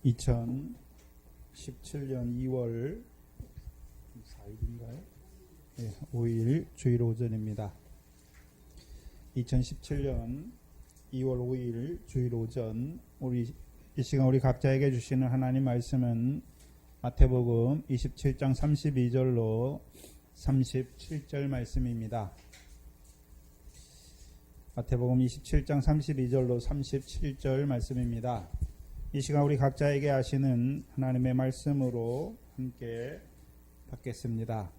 2017년 2월 4일인가요? 네, 5일 주일 오전입니다. 2017년 2월 5일 주일 오전 이 시간 우리 각자에게 주시는 하나님 말씀은 마태복음 27장 32절로 37절 말씀입니다. 마태복음 27장 32절로 37절 말씀입니다. 이 시간 우리 각자에게 하시는 하나님의 말씀으로 함께 받겠습니다.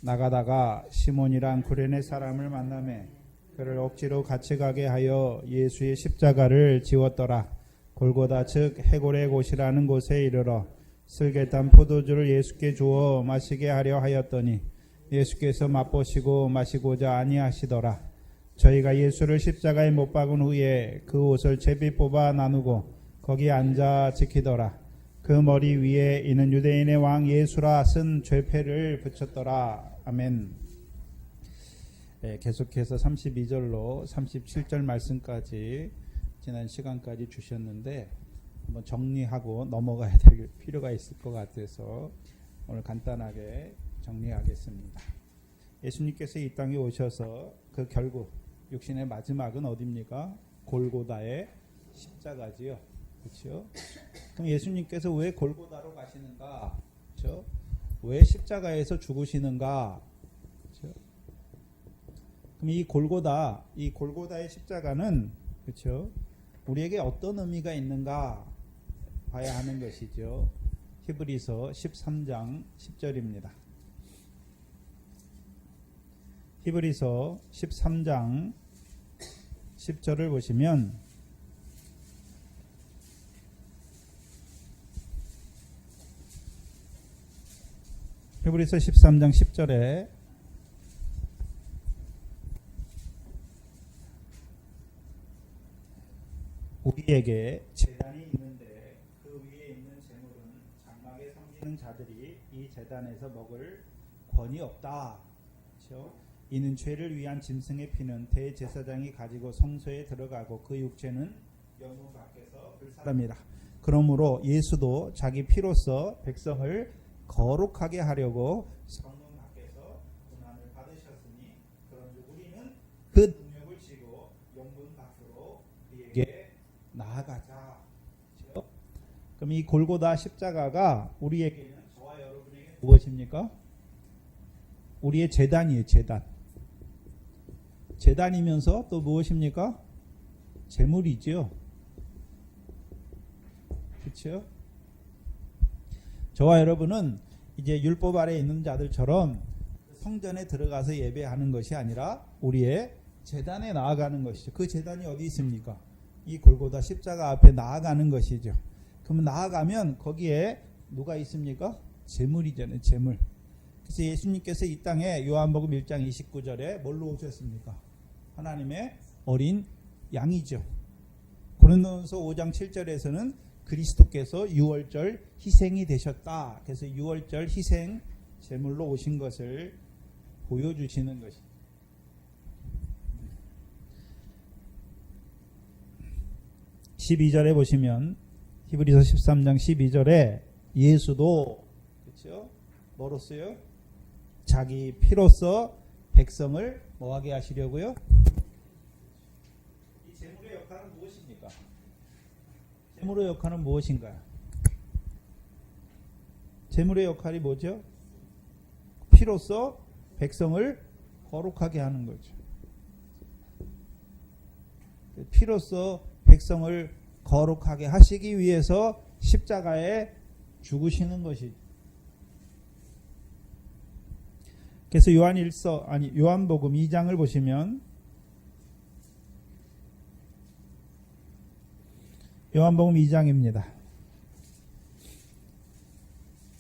나가다가 시몬이란 구레네 사람을 만나매 그를 억지로 같이 가게 하여 예수의 십자가를 지웠더라. 골고다 즉 해골의 곳이라는 곳에 이르러 쓸개 딴 포도주를 예수께 주어 마시게 하려 하였더니 예수께서 맛보시고 마시고자 아니하시더라. 저희가 예수를 십자가에 못 박은 후에 그 옷을 제비 뽑아 나누고 거기 앉아 지키더라. 그 머리 위에 이는 유대인의 왕 예수라 쓴 죄패를 붙였더라. 아멘. 네, 계속해서 32절로 37절 말씀까지 지난 시간까지 주셨는데 한번 정리하고 넘어가야 될 필요가 있을 것 같아서 오늘 간단하게 정리하겠습니다. 예수님께서 이 땅에 오셔서 그 결국 육신의 마지막은 어디입니까? 골고다의 십자가지요. 그렇죠? 그럼 예수님께서 왜 골고다로 가시는가? 그렇죠? 왜 십자가에서 죽으시는가? 그렇죠? 그럼 이 골고다의 십자가는 그렇죠? 우리에게 어떤 의미가 있는가 봐야 하는 것이죠. 히브리서 13장 10절입니다. 히브리서 13장 10절을 보시면 히브리서 13장 10절에 우리에게 제단이 있는데 그 위에 있는 제물은 장막에 섬기는 자들이 이 제단에서 먹을 권이 없다. 그렇죠? 이는 죄를 위한 짐승의 피는 대제사장이 가지고 성소에 들어가고 그 육체는 영문 밖에서 불사릅니다. 그러므로 예수도 자기 피로써 백성을 거룩하게 하려고 성문 밖에서 고난을 받으셨으니 그런즉 우리는 그 능력을 지고 영문 밖으로 그에게 나아가자. 그렇죠? 그럼 이 골고다 십자가가 우리에게는 저와 여러분에게 무엇입니까? 우리의 제단이에요. 제단이면서 또 무엇입니까? 제물이죠. 그렇죠? 저와 여러분은 이제 율법 아래에 있는 자들처럼 성전에 들어가서 예배하는 것이 아니라 우리의 제단에 나아가는 것이죠. 그 제단이 어디 있습니까? 이 골고다 십자가 앞에 나아가는 것이죠. 그러면 나아가면 거기에 누가 있습니까? 제물이잖아요. 제물. 그래서 예수님께서 이 땅에 요한복음 1장 29절에 뭘로 오셨습니까? 하나님의 어린 양이죠. 고린도전서 5장 7절에서는 그리스도께서 유월절 희생이 되셨다. 그래서 유월절 희생 제물로 오신 것을 보여주시는 것이. (12절에) 보시면 히브리서 13장 12절에 예수도 그렇죠? 뭐로써요? 자기 피로써 백성을 뭐하게 하시려고요? 이 제물의 역할은 무엇입니까? 제물의 역할은 무엇인가요? 제물의 역할이 뭐죠? 피로써 백성을 거룩하게 하는 거죠. 피로써 백성을 거룩하게 하시기 위해서 십자가에 죽으시는 것이죠. 그래서 요한복음 2장을 보시면 요한복음 2장입니다.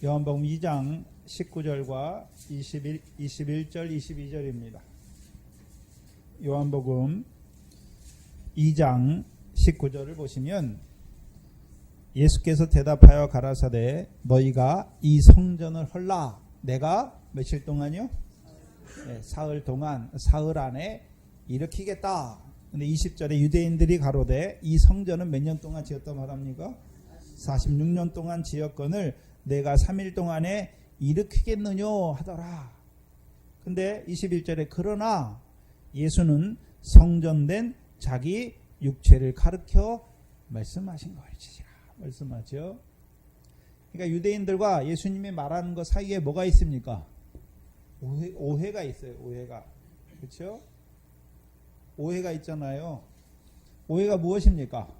요한복음 2장 19절과 21절 22절입니다. 요한복음 2장 19절을 보시면 예수께서 대답하여 가라사대 너희가 이 성전을 헐라. 내가 며칠 동안요? 네, 사흘 안에 일으키겠다. 근데 20절에 유대인들이 가로되 이 성전은 몇 년 동안 지었다 말합니까? 46년 동안 지었건을 내가 3일 동안에 일으키겠느냐 하더라. 근데 21절에 그러나 예수는 성전된 자기 육체를 가르쳐 말씀하신 것이라 말씀하죠. 그러니까 유대인들과 예수님이 말하는 것 사이에 뭐가 있습니까? 오해가 있어요. 오해가. 그렇죠? 오해가 있잖아요. 오해가 무엇입니까?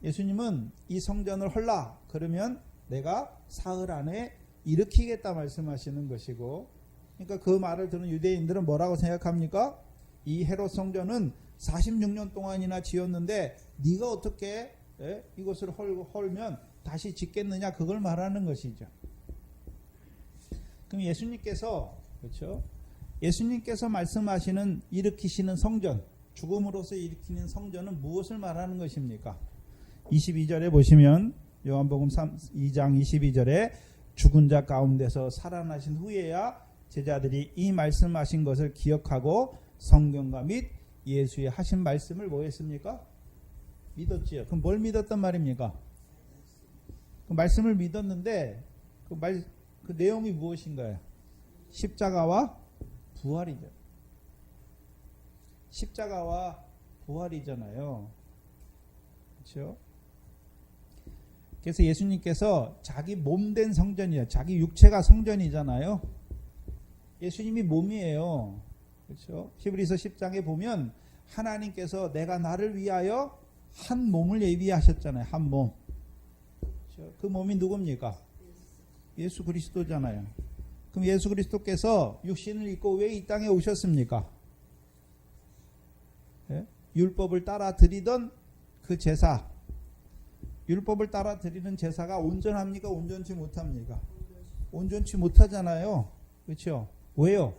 예수님은 이 성전을 헐라 그러면 내가 사흘 안에 일으키겠다 말씀하시는 것이고, 그러니까 그 말을 듣는 유대인들은 뭐라고 생각합니까? 이 헤롯 성전은 46년 동안이나 지었는데 네가 어떻게 이것을 헐면 다시 짓겠느냐, 그걸 말하는 것이죠. 그럼 예수님께서, 그렇죠? 예수님께서 말씀하시는 일으키시는 성전, 죽음으로써 일으키는 성전은 무엇을 말하는 것입니까? 22절에 보시면 요한복음 2장 22절에 죽은 자 가운데서 살아나신 후에야 제자들이 이 말씀하신 것을 기억하고 성경과 및 예수의 하신 말씀을 뭐 했습니까? 믿었지요. 그럼 뭘 믿었단 말입니까? 그 말씀을 믿었는데 그 내용이 무엇인가요? 십자가와 부활이죠. 십자가와 부활이잖아요. 그렇죠? 그래서 예수님께서 자기 몸된 성전이에요. 자기 육체가 성전이잖아요. 예수님이 몸이에요. 그렇죠? 히브리서 10장에 보면 하나님께서 내가 나를 위하여 한 몸을 예비하셨잖아요. 한 몸. 그렇죠? 그 몸이 누굽니까? 예수 그리스도잖아요. 그럼 예수 그리스도께서 육신을 입고 왜 이 땅에 오셨습니까? 예? 율법을 따라 드리던 그 제사, 율법을 따라 드리는 제사가 온전합니까? 온전치 못합니까? 온전치 못하잖아요. 그렇죠? 왜요?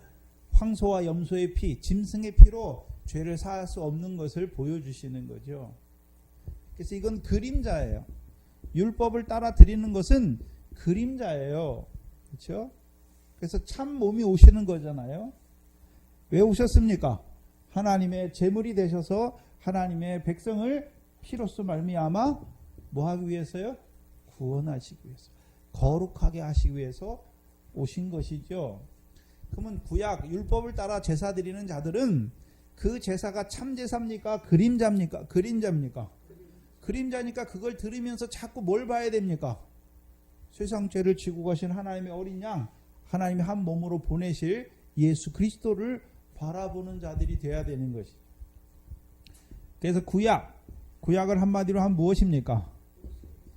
황소와 염소의 피, 짐승의 피로 죄를 사할 수 없는 것을 보여주시는 거죠. 그래서 이건 그림자예요. 율법을 따라 드리는 것은 그림자예요. 그렇죠? 그래서 참 몸이 오시는 거잖아요. 왜 오셨습니까? 하나님의 제물이 되셔서 하나님의 백성을 피로써 말미암아 뭐 하기 위해서요? 구원하시기 위해서, 거룩하게 하시기 위해서 오신 것이죠. 그러면 구약 율법을 따라 제사 드리는 자들은 그 제사가 참 제사입니까? 그림자입니까? 그림자입니까? 그림자니까 그걸 들으면서 자꾸 뭘 봐야 됩니까? 세상 죄를 지고 가신 하나님의 어린 양, 하나님의 한 몸으로 보내실 예수 그리스도를 바라보는 자들이 돼야 되는 것이죠. 그래서 구약을 한마디로 하면 무엇입니까?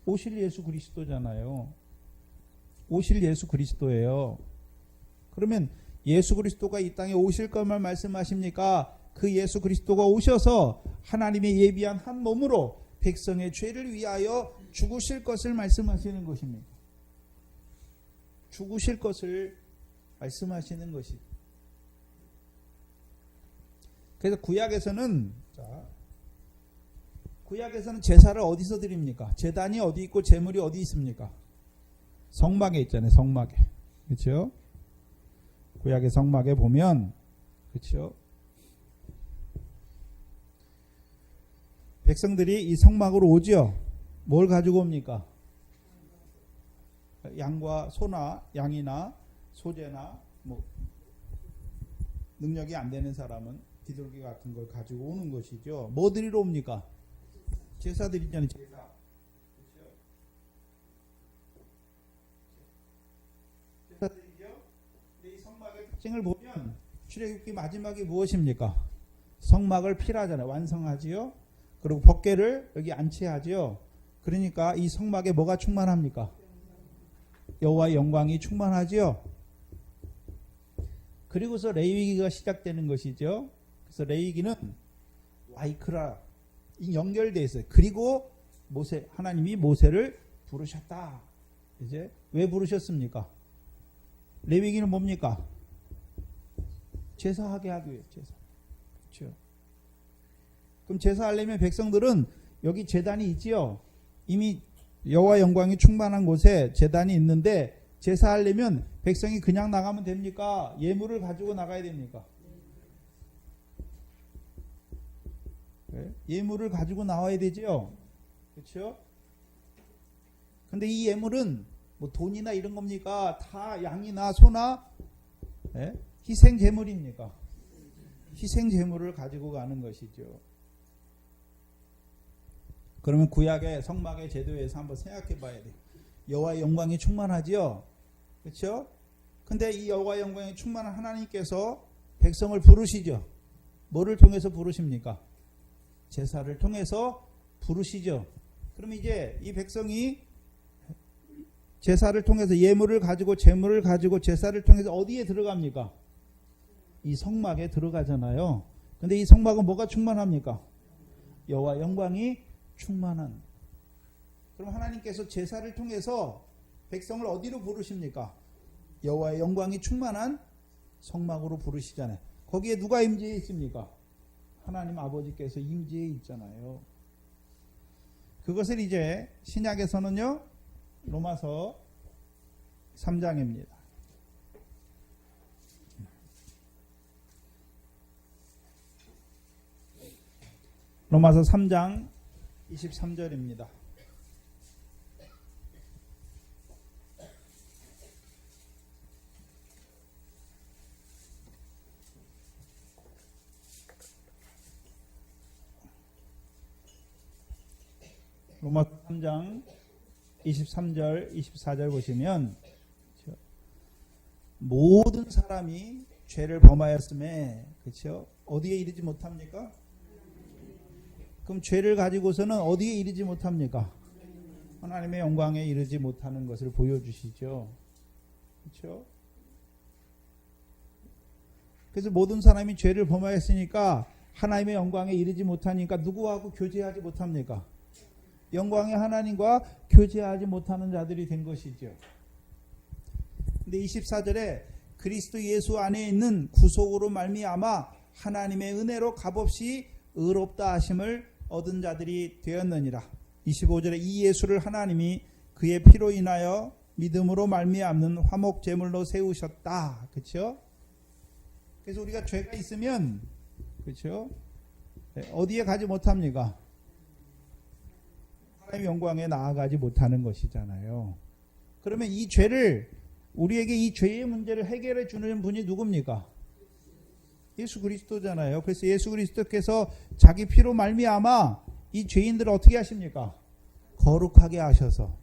오실 예수 그리스도잖아요. 오실 예수 그리스도예요. 그러면 예수 그리스도가 이 땅에 오실 것만 말씀하십니까? 그 예수 그리스도가 오셔서 하나님의 예비한 한 몸으로 백성의 죄를 위하여 죽으실 것을 말씀하시는 것입니다. 죽으실 것을 말씀하시는 것이. 그래서 구약에서는 제사를 어디서 드립니까? 제단이 어디 있고 제물이 어디 있습니까? 성막에 있잖아요. 성막에. 그렇죠? 구약의 성막에 보면, 그렇죠? 백성들이 이 성막으로 오지요. 뭘 가지고 옵니까? 양과 소나 양이나 소재나 뭐 능력이 안 되는 사람은 비둘기 같은 걸 가지고 오는 것이죠. 뭐 드리러 옵니까? 제사 드리잖아요. 제사. 그렇죠? 제사 드리죠. 근데 이 성막의 특징을 보면 출애굽기 마지막이 무엇입니까? 성막을 필하잖아요. 완성하지요. 그리고 법궤를 여기 안치하지요. 그러니까 이 성막에 뭐가 충만합니까? 여호와의 영광이 충만하지요. 그리고서 레위기가 시작되는 것이죠. 그래서 레위기는 와이크라 연결되어 있어요. 그리고 하나님이 모세를 부르셨다. 이제 왜 부르셨습니까? 레위기는 뭡니까? 제사하게 하기 위해 제사. 그렇죠. 그럼 제사하려면 백성들은 여기 제단이 있지요. 이미 여호와 영광이 충만한 곳에 제단이 있는데 제사하려면 백성이 그냥 나가면 됩니까? 예물을 가지고 나가야 됩니까? 네? 예물을 가지고 나와야 되죠. 그렇죠? 근데 이 예물은 뭐 돈이나 이런 겁니까? 다 양이나 소나 예? 희생 제물입니까? 희생 제물을 가지고 가는 것이죠. 그러면 구약의 성막의 제도에서 한번 생각해 봐야 돼요. 여호와의 영광이 충만하지요. 그렇죠? 근데 이 여호와의 영광이 충만한 하나님께서 백성을 부르시죠. 뭐를 통해서 부르십니까? 제사를 통해서 부르시죠. 그럼 이제 이 백성이 제사를 통해서 예물을 가지고 제물을 가지고 제사를 통해서 어디에 들어갑니까? 이 성막에 들어가잖아요. 근데 이 성막은 뭐가 충만합니까? 여호와 영광이 충만한. 그럼 하나님께서 제사를 통해서 백성을 어디로 부르십니까? 여호와의 영광이 충만한 성막으로 부르시잖아요. 거기에 누가 임재해 있습니까? 하나님 아버지께서 임재해 있잖아요. 그것을 이제 신약에서는요, 로마서 3장입니다. 로마서 3장 23절입니다. 로마서 3장 23절, 24절 보시면 모든 사람이 죄를 범하였음에 그렇죠? 어디에 이르지 못합니까? 그럼 죄를 가지고서는 어디에 이르지 못합니까? 하나님의 영광에 이르지 못하는 것을 보여주시죠. 그렇죠? 그래서 모든 사람이 죄를 범하였으니까 하나님의 영광에 이르지 못하니까 누구하고 교제하지 못합니까? 영광의 하나님과 교제하지 못하는 자들이 된 것이죠. 근데 24절에 그리스도 예수 안에 있는 구속으로 말미암아 하나님의 은혜로 값없이 의롭다 하심을 얻은 자들이 되었느니라. 25절에 이 예수를 하나님이 그의 피로 인하여 믿음으로 말미암는 화목 제물로 세우셨다. 그렇죠? 그래서 우리가 죄가 있으면 그렇죠? 어디에 가지 못합니까? 하나님의 영광에 나아가지 못하는 것이잖아요. 그러면 이 죄를 우리에게 이 죄의 문제를 해결해 주는 분이 누굽니까? 예수 그리스도잖아요. 그래서 예수 그리스도께서 자기 피로 말미암아 이 죄인들을 어떻게 하십니까? 거룩하게 하셔서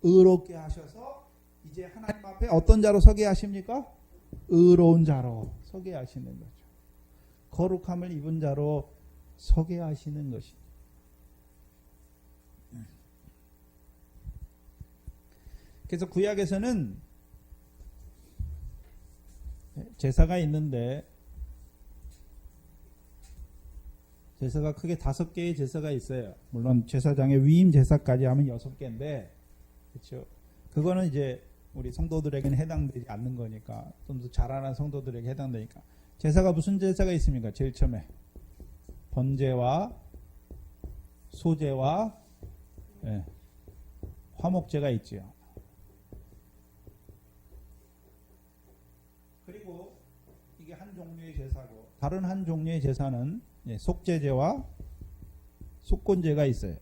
의롭게 하셔서 이제 하나님 앞에 어떤 자로 서게 하십니까? 의로운 자로 서게 하시는 거죠. 거룩함을 입은 자로 서게 하시는 것입니다. 그래서 구약에서는 제사가 있는데 제사가 크게 5개의 제사가 있어요. 물론 제사장의 위임 제사까지 하면 6개인데 그렇죠. 그거는 이제 우리 성도들에게는 해당되지 않는 거니까 좀 더 잘하는 성도들에게 해당되니까. 제사가 무슨 제사가 있습니까? 제일 처음에 번제와 소제와 화목제가 있지요. 그리고 이게 한 종류의 제사고 다른 한 종류의 제사는 속제제와 속건제가 있어요.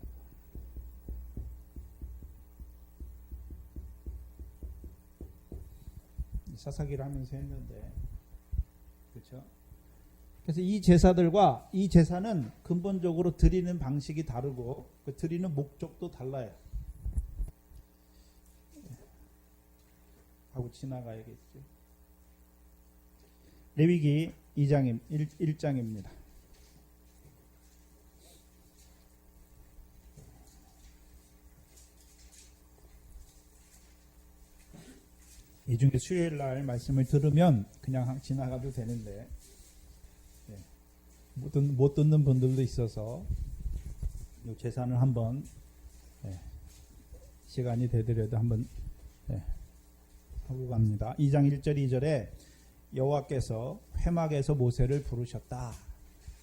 사사기를 하면서 했는데 그렇죠? 그래서 이 제사들과 이 제사는 근본적으로 드리는 방식이 다르고 그 드리는 목적도 달라요. 하고 지나가야겠죠. 레위기 1장입니다. 이 중에 수요일 날 말씀을 들으면 그냥 지나가도 되는데 못 듣는 분들도 있어서 이 제사는 한번 시간이 되더라도 한번 하고 갑니다. 2장 1절 2절에 여호와께서 회막에서 모세를 부르셨다.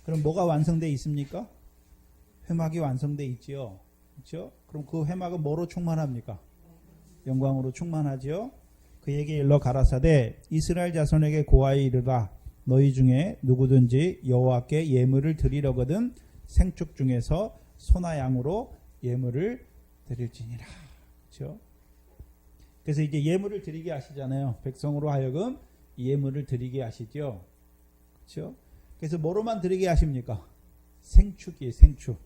그럼 뭐가 완성되어 있습니까? 회막이 완성되어 있지요. 그렇죠? 그럼 그 회막은 뭐로 충만합니까? 영광으로 충만하지요. 그에게 일러 가라사대 이스라엘 자손에게 고하여 이르라 너희 중에 누구든지 여호와께 예물을 드리려거든 생축 중에서 소나 양으로 예물을 드릴지니라. 그렇죠? 그래서 이제 예물을 드리게 하시잖아요. 백성으로 하여금 예물을 드리게 하시죠. 그렇죠? 그래서 뭐로만 드리게 하십니까? 생축이에요. 생축.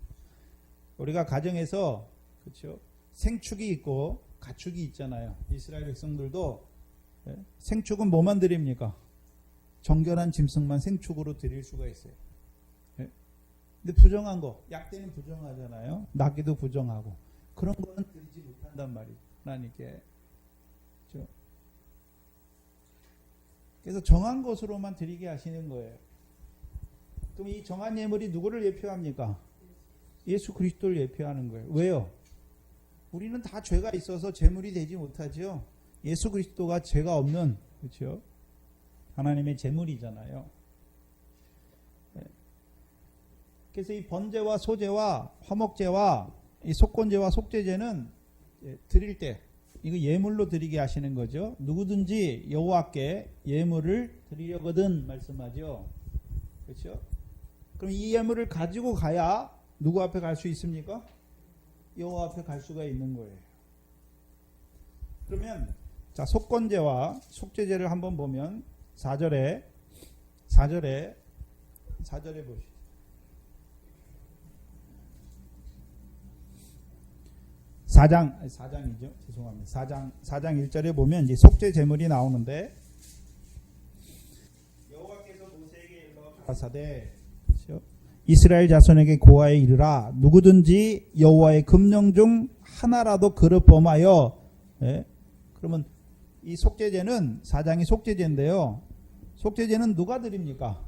우리가 가정에서 그렇죠? 생축이 있고 가축이 있잖아요. 이스라엘 백성들도 생축은 뭐만 드립니까? 정결한 짐승만 생축으로 드릴 수가 있어요. 근데 부정한 거, 약대는 부정하잖아요. 나귀도 부정하고 그런 거는 드리지 못한단 말이에요. 하나님께. 그렇죠? 그래서 정한 것으로만 드리게 하시는 거예요. 그럼 이 정한 예물이 누구를 예표합니까? 예수 그리스도를 예표하는 거예요. 왜요? 우리는 다 죄가 있어서 제물이 되지 못하죠. 예수 그리스도가 죄가 없는, 그렇죠? 하나님의 제물이잖아요. 그래서 이 번제와 소제와 화목제와 이 속건제와 속죄제는 드릴 때 이거 예물로 드리게 하시는 거죠. 누구든지 여호와께 예물을 드리려거든 말씀하죠. 그렇죠? 그럼 이 예물을 가지고 가야 누구 앞에 갈 수 있습니까? 여호와 앞에 갈 수가 있는 거예요. 그러면 자, 속건제와 속죄제를 한번 보면 4절에 보시죠. 4장이죠. 죄송합니다. 4장 1절에 보면 이제 속죄 제물이 나오는데 여호와께서 모세에게 일러 가라사대 그렇죠? 이스라엘 자손에게 고하여 이르라 누구든지 여호와의 금령 중 하나라도 그릇 범하여 그러면 이 속죄제는 4장이 속죄제인데요. 속죄제는 누가 드립니까?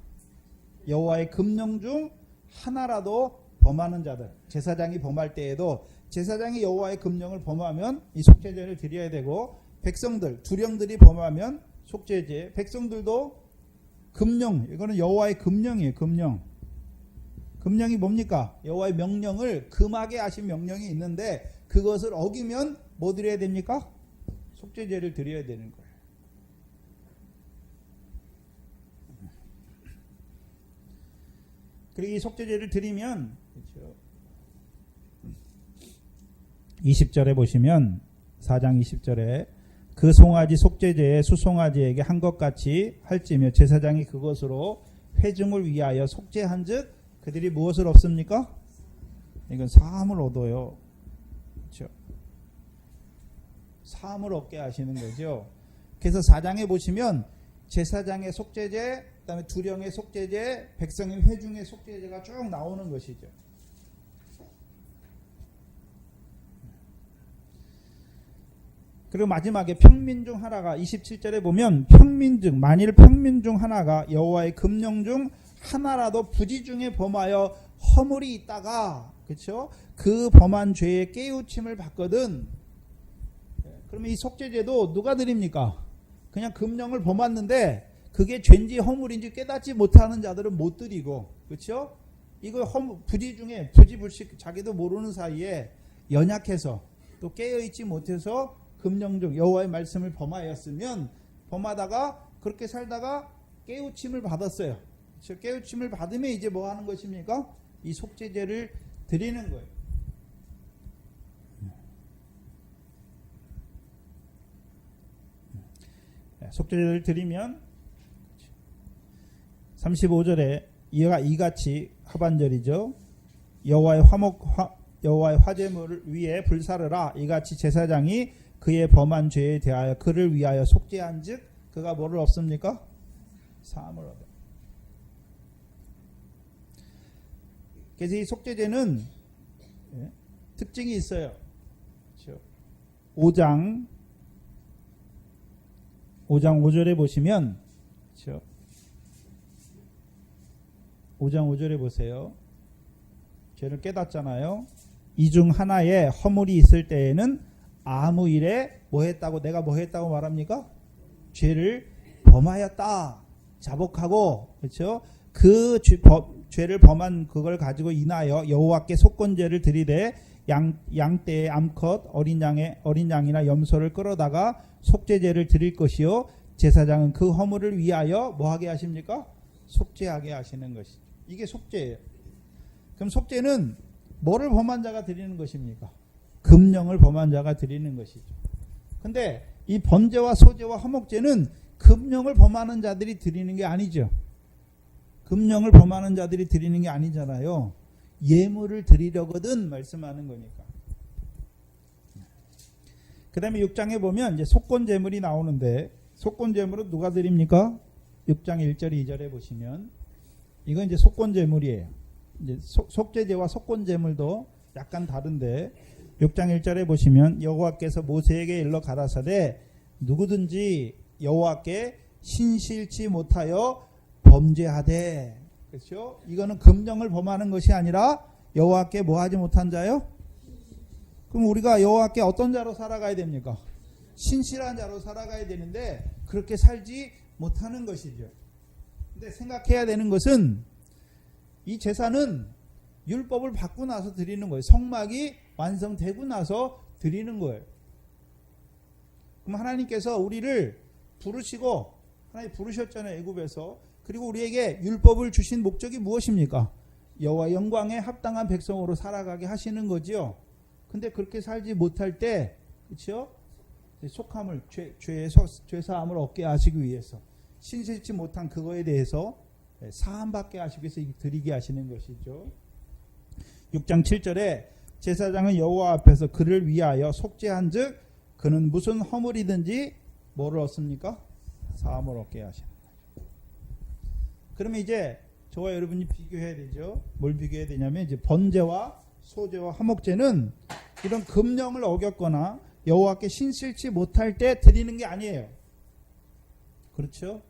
여호와의 금령 중 하나라도 범하는 자들. 제사장이 범할 때에도 제사장이 여호와의 금령을 범하면 이 속죄제를 드려야 되고 백성들, 두령들이 범하면 속죄제, 백성들도 금령, 이거는 여호와의 금령이에요. 금령이 뭡니까? 여호와의 명령을 금하게 하신 명령이 있는데 그것을 어기면 뭐 드려야 됩니까? 속죄제를 드려야 되는 거예요. 그리고 이 속죄제를 드리면 그렇죠? 20절에 보시면 4장 20절에 그 송아지 속죄제에 수송아지에게 한 것 같이 할지며 제사장이 그것으로 회중을 위하여 속죄한즉 그들이 무엇을 얻습니까? 이건 사함을 얻어요. 그렇죠? 사함을 얻게 하시는 거죠. 그래서 4장에 보시면 제사장의 속죄제, 그다음에 두령의 속죄제, 백성의 회중의 속죄제가 쭉 나오는 것이죠. 그리고 마지막에 평민 중 하나가 27절에 보면 만일 평민 중 하나가 여호와의 금령 중 하나라도 부지 중에 범하여 허물이 있다가 그렇죠? 그 범한 죄에 깨우침을 받거든. 그러면 이 속죄제도 누가 드립니까? 그냥 금령을 범했는데 그게 죄인지 허물인지 깨닫지 못하는 자들은 못 드리고 그렇죠? 이거 부지 중에 부지불식 자기도 모르는 사이에 연약해서 또 깨어있지 못해서 금령 중 여호와의 말씀을 범하였으면 범하다가 그렇게 살다가 깨우침을 받았어요. 그렇죠? 깨우침을 받으면 이제 뭐 하는 것입니까? 이 속죄제를 드리는 거예요. 속죄제를 드리면 35절에 이같이 하반절이죠. 여호와의 화제물을 위에 불사르라 이같이 제사장이 그의 범한 죄에 대하여 그를 위하여 속죄한즉 그가 뭐를 얻습니까? 사함을 얻어요. 그래서 이 속죄제는 특징이 있어요. 그렇죠? 5장 5절에 보시면 그렇죠? 5장 5절에 보세요. 죄를 깨닫잖아요. 이 중 하나에 허물이 있을 때에는 아무 일에 내가 뭐 했다고 말합니까? 죄를 범하였다. 자복하고 그렇죠? 그 죄를 범한 그걸 가지고 인하여 여호와께 속건제를 드리되 양떼의 암컷 어린 양이나 염소를 끌어다가 속죄제를 드릴 것이요 제사장은 그 허물을 위하여 뭐 하게 하십니까? 속죄하게 하시는 것이죠. 이게 속죄예요. 그럼 속죄는 뭐를 범한 자가 드리는 것입니까? 금령을 범한 자가 드리는 것이죠. 근데 이 번제와 소제와 화목제는 금령을 범하는 자들이 드리는 게 아니죠. 금령을 범하는 자들이 드리는 게 아니잖아요. 예물을 드리려거든 말씀하는 거니까. 그 다음에 6장에 보면 이제 속건제물이 나오는데, 속건제물은 누가 드립니까? 6장 1절 2절에 보시면 이건 이제 속건제물이에요. 이제 속제제와 속건제물도 약간 다른데 6장 1절에 보시면 여호와께서 모세에게 일러 가라사대 누구든지 여호와께 신실치 못하여 범죄하되, 그렇죠? 이거는 금령을 범하는 것이 아니라 여호와께 뭐 하지 못한 자요? 그럼 우리가 여호와께 어떤 자로 살아가야 됩니까? 신실한 자로 살아가야 되는데 그렇게 살지 못하는 것이죠. 근데 생각해야 되는 것은 이 제사는 율법을 받고 나서 드리는 거예요. 성막이 완성되고 나서 드리는 거예요. 그럼 하나님께서 우리를 부르시고, 하나님 부르셨잖아요, 애굽에서. 그리고 우리에게 율법을 주신 목적이 무엇입니까? 여호와 영광에 합당한 백성으로 살아가게 하시는 거지요. 근데 그렇게 살지 못할 때, 그렇죠? 속함을, 죄사함을 얻게 하시기 위해서, 신실치 못한 그거에 대해서 사함받게 하시기 위해서 드리게 하시는 것이죠. 6장 7절에 제사장은 여호와 앞에서 그를 위하여 속죄한즉 그는 무슨 허물이든지 뭐를 얻습니까? 사함을 얻게 하시는 거죠. 그러면 이제 저와 여러분이 비교해야 되죠. 뭘 비교해야 되냐면 이제 번제와 소제와 화목제는 이런 금령을 어겼거나 여호와께 신실치 못할 때 드리는 게 아니에요. 그렇죠?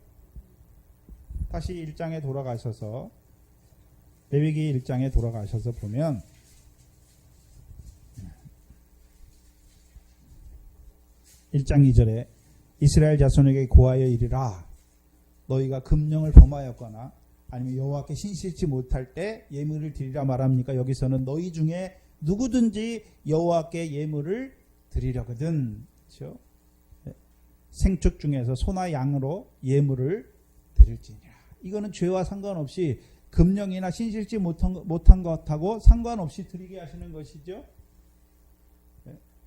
다시 1장에 돌아가셔서, 레위기 1장에 돌아가셔서 보면 1장 2절에 이스라엘 자손에게 고하여 이르라 너희가 금령을 범하였거나 아니면 여호와께 신실치 못할 때 예물을 드리라 말합니까? 여기서는 너희 중에 누구든지 여호와께 예물을 드리려거든, 그렇죠? 생축 중에서 소나 양으로 예물을 드릴지니라. 이거는 죄와 상관없이 금령이나 신실치 못한 것하고 상관없이 드리게 하시는 것이죠.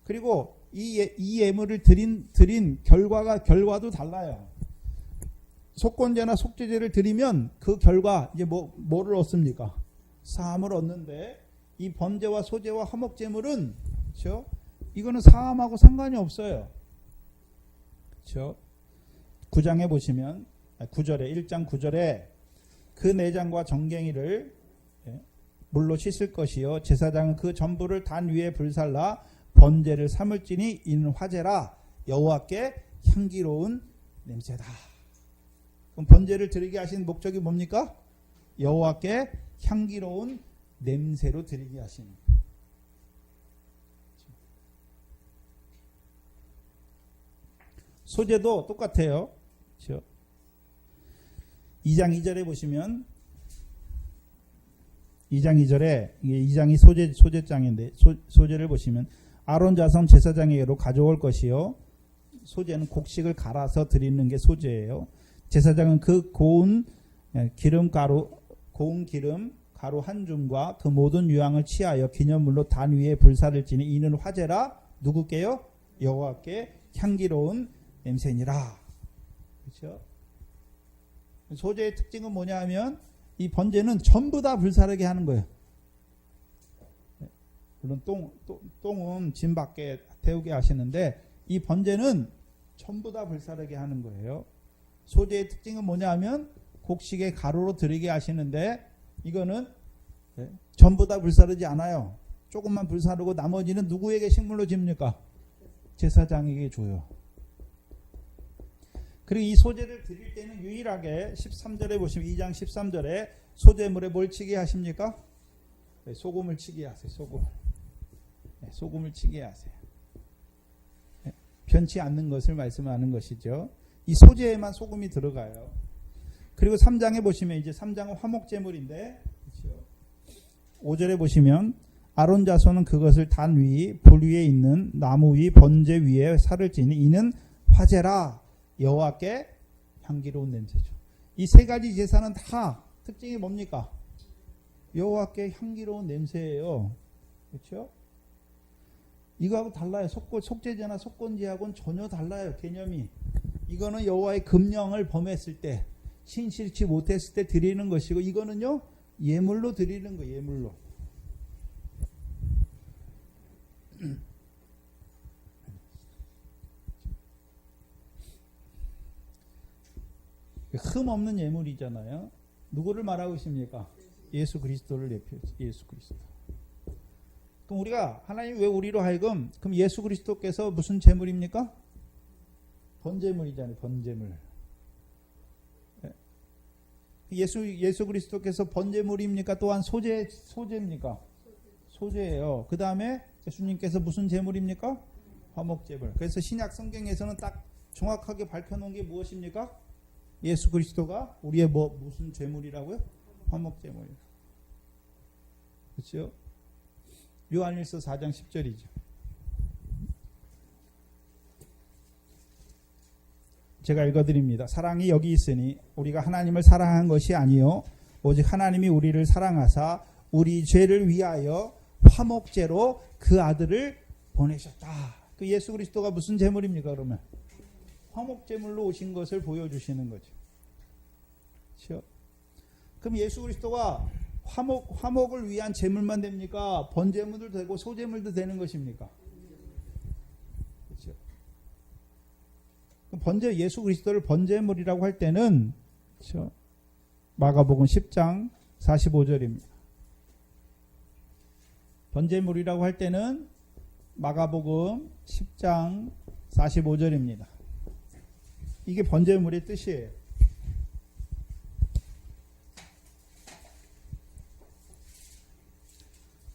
그리고 이 예물을 드린 결과도 달라요. 속건제나 속죄제를 드리면 그 결과 이제 뭐를 얻습니까? 사함을 얻는데 이 번제와 소제와 화목제물은, 그렇죠? 이거는 사함하고 상관이 없어요. 그렇죠? 9장에 보시면 9절에 1장 9절에 그 내장과 정갱이를 물로 씻을 것이요 제사장은 그 전부를 단 위에 불살라 번제를 삼을지니 이는 화제라 여호와께 향기로운 냄새다. 그럼 번제를 드리게 하신 목적이 뭡니까? 여호와께 향기로운 냄새로 드리게 하시는 거예요. 소제도 똑같아요. 그렇죠? 2장 2절에 보시면 2장 2절에 이게 2장이 소제장인데 소제를 보시면 아론 자손 제사장에게로 가져올 것이요 소제는 곡식을 갈아서 드리는 게 소제예요. 제사장은 그 고운 기름 가루 한 줌과 그 모든 유향을 취하여 기념물로 단 위에 불사를 지니 이는 화제라 누구께요? 여호와께 향기로운 냄새니라. 그렇죠? 소제의 특징은 뭐냐 하면 이 번제는 전부 다 불사르게 하는 거예요. 물론 똥은 짐 밖에 태우게 하시는데 이 번제는 전부 다 불사르게 하는 거예요. 소제의 특징은 뭐냐 하면 곡식의 가루로 드리게 하시는데 이거는 전부 다 불사르지 않아요. 조금만 불사르고 나머지는 누구에게 식물로 줍니까? 제사장에게 줘요. 그리고 이 소제를 드릴 때는 유일하게 13절에 보시면 2장 13절에 소제물에 뭘 치게 하십니까? 소금을 치게 하세요. 소금을 치게 하세요. 변치 않는 것을 말씀하는 것이죠. 이 소제에만 소금이 들어가요. 그리고 3장에 보시면 이제 3장은 화목제물인데, 그렇죠? 5절에 보시면 아론 자손은 그것을 단 위, 불 위에 있는 나무 위, 번제 위에 살을 찌니 이는 화제라 여호와께 향기로운 냄새죠. 이 세 가지 제사는 다 특징이 뭡니까? 여호와께 향기로운 냄새예요. 그렇죠? 이거하고 달라요. 속죄제나 속건제하고는 전혀 달라요. 개념이. 이거는 여호와의 금령을 범했을 때, 신실치 못했을 때 드리는 것이고, 이거는요 예물로 드리는 거. 예물로. 흠 없는 예물이잖아요. 누구를 말하고 있습니까? 예수 그리스도를 대표해서 예수 그리스도. 그럼 우리가 하나님 왜 우리로 하여금 그럼 예수 그리스도께서 무슨 제물입니까? 번제물이잖아요. 번제물. 예수 그리스도께서 번제물입니까? 또한 소제입니까? 소제예요. 그 다음에 예수님께서 무슨 제물입니까? 화목제물. 그래서 신약 성경에서는 딱 정확하게 밝혀놓은 게 무엇입니까? 예수 그리스도가 우리의 무슨 제물이라고요? 화목제물. 그렇죠? 요한일서 4장 10절이죠. 제가 읽어드립니다. 사랑이 여기 있으니 우리가 하나님을 사랑한 것이 아니요 오직 하나님이 우리를 사랑하사 우리 죄를 위하여 화목제로 그 아들을 보내셨다. 그 예수 그리스도가 무슨 제물입니까? 그러면 화목제물로 오신 것을 보여주시는 거죠. 그렇죠? 그럼 예수 그리스도가 화목을 위한 제물만 됩니까? 번제물도 되고 소제물도 되는 것입니까? 그렇죠? 그럼 예수 그리스도를 번제물이라고 할 때는 그렇죠? 마가복음 10장 45절입니다. 번제물이라고 할 때는 마가복음 10장 45절입니다. 이게 번제물의 뜻이에요.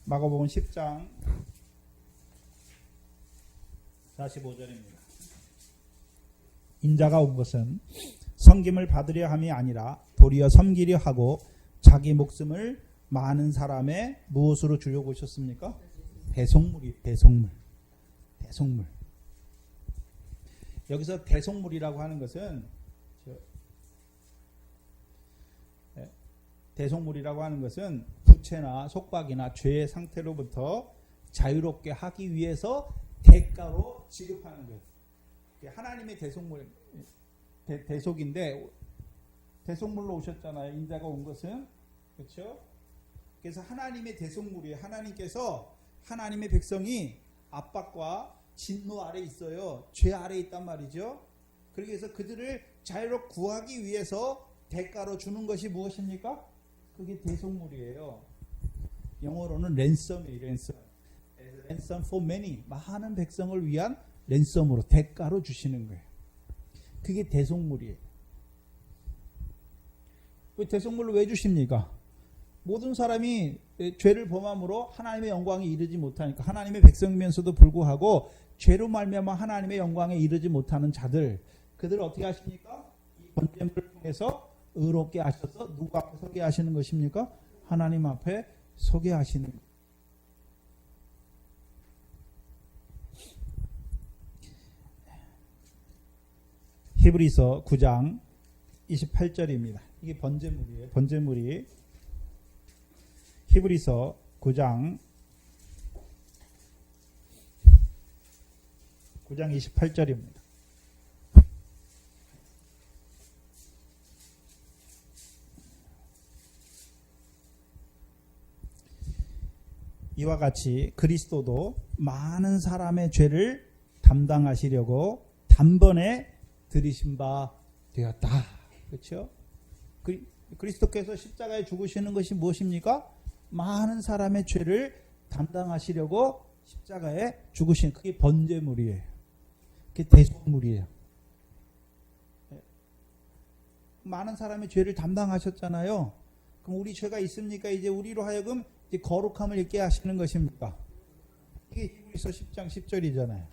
마가복음 10장 45절입니다. 인자가 온 것은 섬김을 받으려 함이 아니라 도리어 섬기려 하고 자기 목숨을 많은 사람의 무엇으로 주려고 오셨습니까? 대속물. 여기서 대속물이라고 하는 것은 부채나 속박이나 죄의 상태로부터 자유롭게 하기 위해서 대가로 지급하는 거예요. 하나님의 대속인데 대속물로 오셨잖아요. 인자가 온 것은. 그렇죠? 그래서 하나님의 대속물이에요. 하나님께서 하나님의 백성이 압박과 진노 아래 있어요. 죄 아래 있단 말이죠. 그래서 그들을 자유롭게 구하기 위해서 대가로 주는 것이 무엇입니까? 그게 대속물이에요. 영어로는 랜섬이에요. 랜섬 for many. 많은 백성을 위한 랜섬으로 대가로 주시는 거예요. 그게 대속물이에요. 그 대속물로 왜 주십니까? 모든 사람이 죄를 범함으로 하나님의 영광에 이르지 못하니까 하나님의 백성이면서도 불구하고 죄로 말미암아 하나님의 영광에 이르지 못하는 자들, 그들을 어떻게 하십니까? 이 번제물을 통해서 의롭게 하셔서 누구 앞에 서게 하시는 것입니까? 하나님 앞에 서게 하시는 거예요. 히브리서 9장 28절입니다. 이게 번제물이에요. 번제물이 히브리서 9장 28절입니다. 이와 같이 그리스도도 많은 사람의 죄를 담당하시려고 단번에 들이신 바 되었다. 그렇죠? 그리스도께서 십자가에 죽으시는 것이 무엇입니까? 많은 사람의 죄를 담당하시려고 십자가에 죽으신, 그게 번제물이에요. 그게 대속물이에요. 많은 사람의 죄를 담당하셨잖아요. 그럼 우리 죄가 있습니까? 이제 우리로 하여금 이제 거룩함을 입게 하시는 것입니까? 이게 히브리서 10장 10절이잖아요.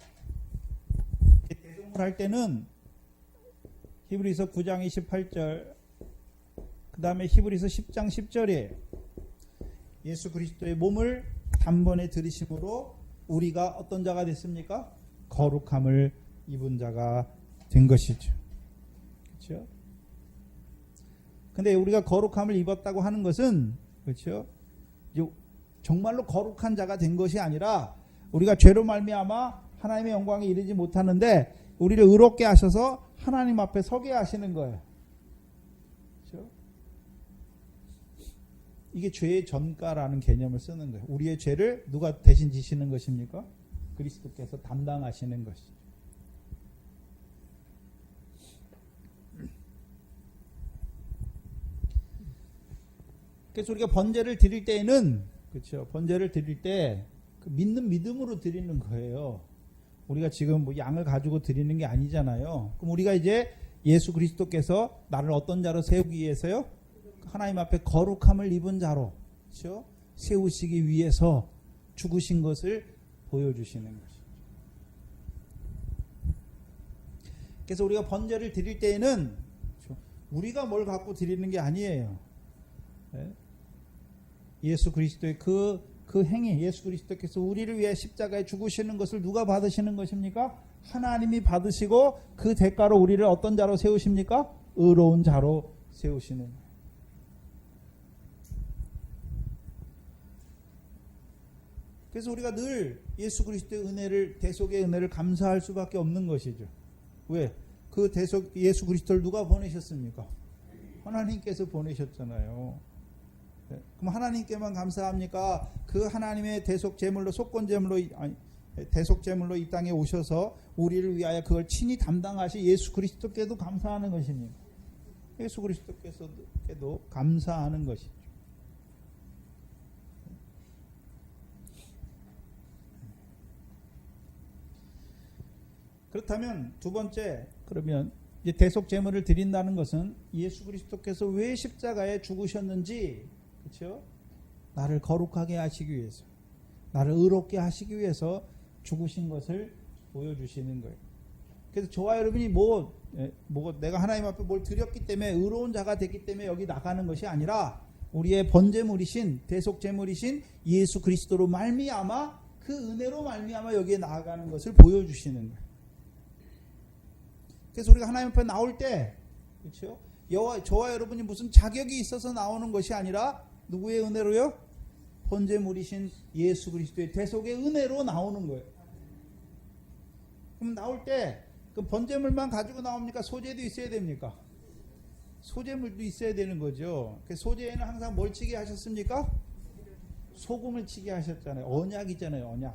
대속물 할 때는 히브리서 9장 28절, 그 다음에 히브리서 10장 10절이에요. 예수 그리스도의 몸을 단번에 들이심으로 우리가 어떤 자가 됐습니까? 거룩함을 입은 자가 된 것이죠. 그렇죠? 근데 우리가 거룩함을 입었다고 하는 것은, 그렇죠? 정말로 거룩한 자가 된 것이 아니라 우리가 죄로 말미암아 하나님의 영광에 이르지 못하는데 우리를 의롭게 하셔서 하나님 앞에 서게 하시는 거예요. 그렇죠? 이게 죄의 전가라는 개념을 쓰는 거예요. 우리의 죄를 누가 대신 지시는 것입니까? 그리스도께서 담당하시는 것이죠. 그래서 우리가 번제를 드릴 때에는, 그렇죠, 번제를 드릴 때 그 믿는 믿음으로 드리는 거예요. 우리가 지금 뭐 양을 가지고 드리는 게 아니잖아요. 그럼 우리가 이제 예수 그리스도께서 나를 어떤 자로 세우기 위해서요? 하나님 앞에 거룩함을 입은 자로, 그렇죠? 세우시기 위해서 죽으신 것을 보여주시는 것이죠. 그래서 우리가 번제를 드릴 때에는, 그렇죠, 우리가 뭘 갖고 드리는 게 아니에요. 네? 예수 그리스도의 그 행위, 예수 그리스도께서 우리를 위해 십자가에 죽으시는 것을 누가 받으시는 것입니까? 하나님이 받으시고 그 대가로 우리를 어떤 자로 세우십니까? 의로운 자로 세우시는 거예요. 그래서 우리가 늘 예수 그리스도의 은혜를, 대속의 은혜를 감사할 수밖에 없는 것이죠. 왜? 그 대속 예수 그리스도를 누가 보내셨습니까? 하나님께서 보내셨잖아요. 그럼 하나님께만 감사합니까? 그 하나님의 대속 제물로, 속건 제물로, 대속 제물로 이 땅에 오셔서 우리를 위하여 그걸 친히 담당하시 예수 그리스도께도 감사하는 것입니다. 예수 그리스도께도 감사하는 것이죠. 그렇다면 두 번째, 그러면 이제 대속 제물을 드린다는 것은 예수 그리스도께서 왜 십자가에 죽으셨는지, 그렇죠? 나를 거룩하게 하시기 위해서, 나를 의롭게 하시기 위해서 죽으신 것을 보여주시는 거예요. 그래서 저와 여러분이 내가 하나님 앞에 뭘 드렸기 때문에, 의로운 자가 됐기 때문에 여기 나가는 것이 아니라 우리의 번제물이신, 대속 제물이신 예수 그리스도로 말미암아, 그 은혜로 말미암아 여기에 나아가는 것을 보여주시는 거예요. 그래서 우리가 하나님 앞에 나올 때, 그렇죠? 저와 여러분이 무슨 자격이 있어서 나오는 것이 아니라 누구의 은혜로요? 번제물이신 예수 그리스도의 대속의 은혜로 나오는 거예요. 그럼 나올 때 그 번제물만 가지고 나옵니까? 소제도 있어야 됩니까? 소제물도 있어야 되는 거죠. 그 소제에는 항상 뭘 치게 하셨습니까? 소금을 치게 하셨잖아요. 언약이잖아요, 언약.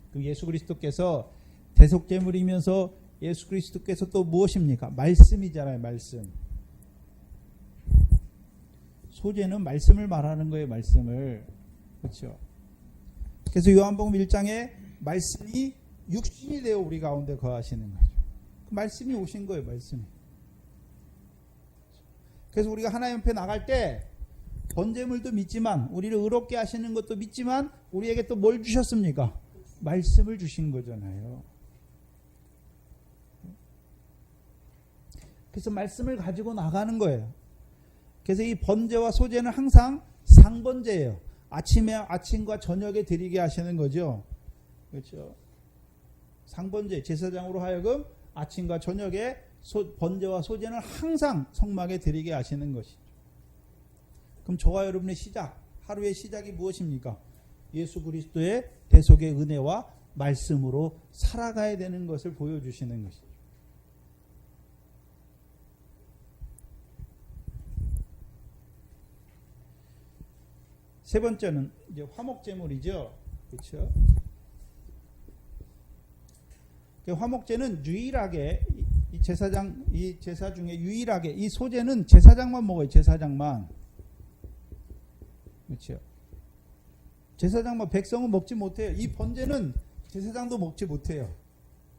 그럼 예수 그리스도께서 대속 제물이면서 예수 그리스도께서 또 무엇입니까? 말씀이잖아요, 말씀. 소제는 말씀을 말하는 거예요, 말씀을. 그렇죠? 그래서 요한복음 1장에 말씀이 육신이 되어 우리 가운데 거하시는 거죠. 그 말씀이 오신 거예요, 말씀이. 그래서 우리가 하나님 앞에 나갈 때 번제물도 믿지만, 우리를 의롭게 하시는 것도 믿지만, 우리에게 또 뭘 주셨습니까? 말씀을 주신 거잖아요. 그래서 말씀을 가지고 나가는 거예요. 그래서 이 번제와 소제는 항상 상번제예요. 아침과 저녁에 드리게 하시는 거죠. 그렇죠? 상번제, 제사장으로 하여금 아침과 저녁에 번제와 소제는 항상 성막에 드리게 하시는 것이죠. 그럼 저와 여러분의 시작, 하루의 시작이 무엇입니까? 예수 그리스도의 대속의 은혜와 말씀으로 살아가야 되는 것을 보여주시는 것이죠. 세 번째는 이제 화목제물이죠. 그렇죠? 화목제는 유일하게 이 제사 중에 유일하게, 이 소제는 제사장만 먹어요. 제사장만. 그렇죠? 제사장만, 백성은 먹지 못해요. 이 번제는 제사장도 먹지 못해요.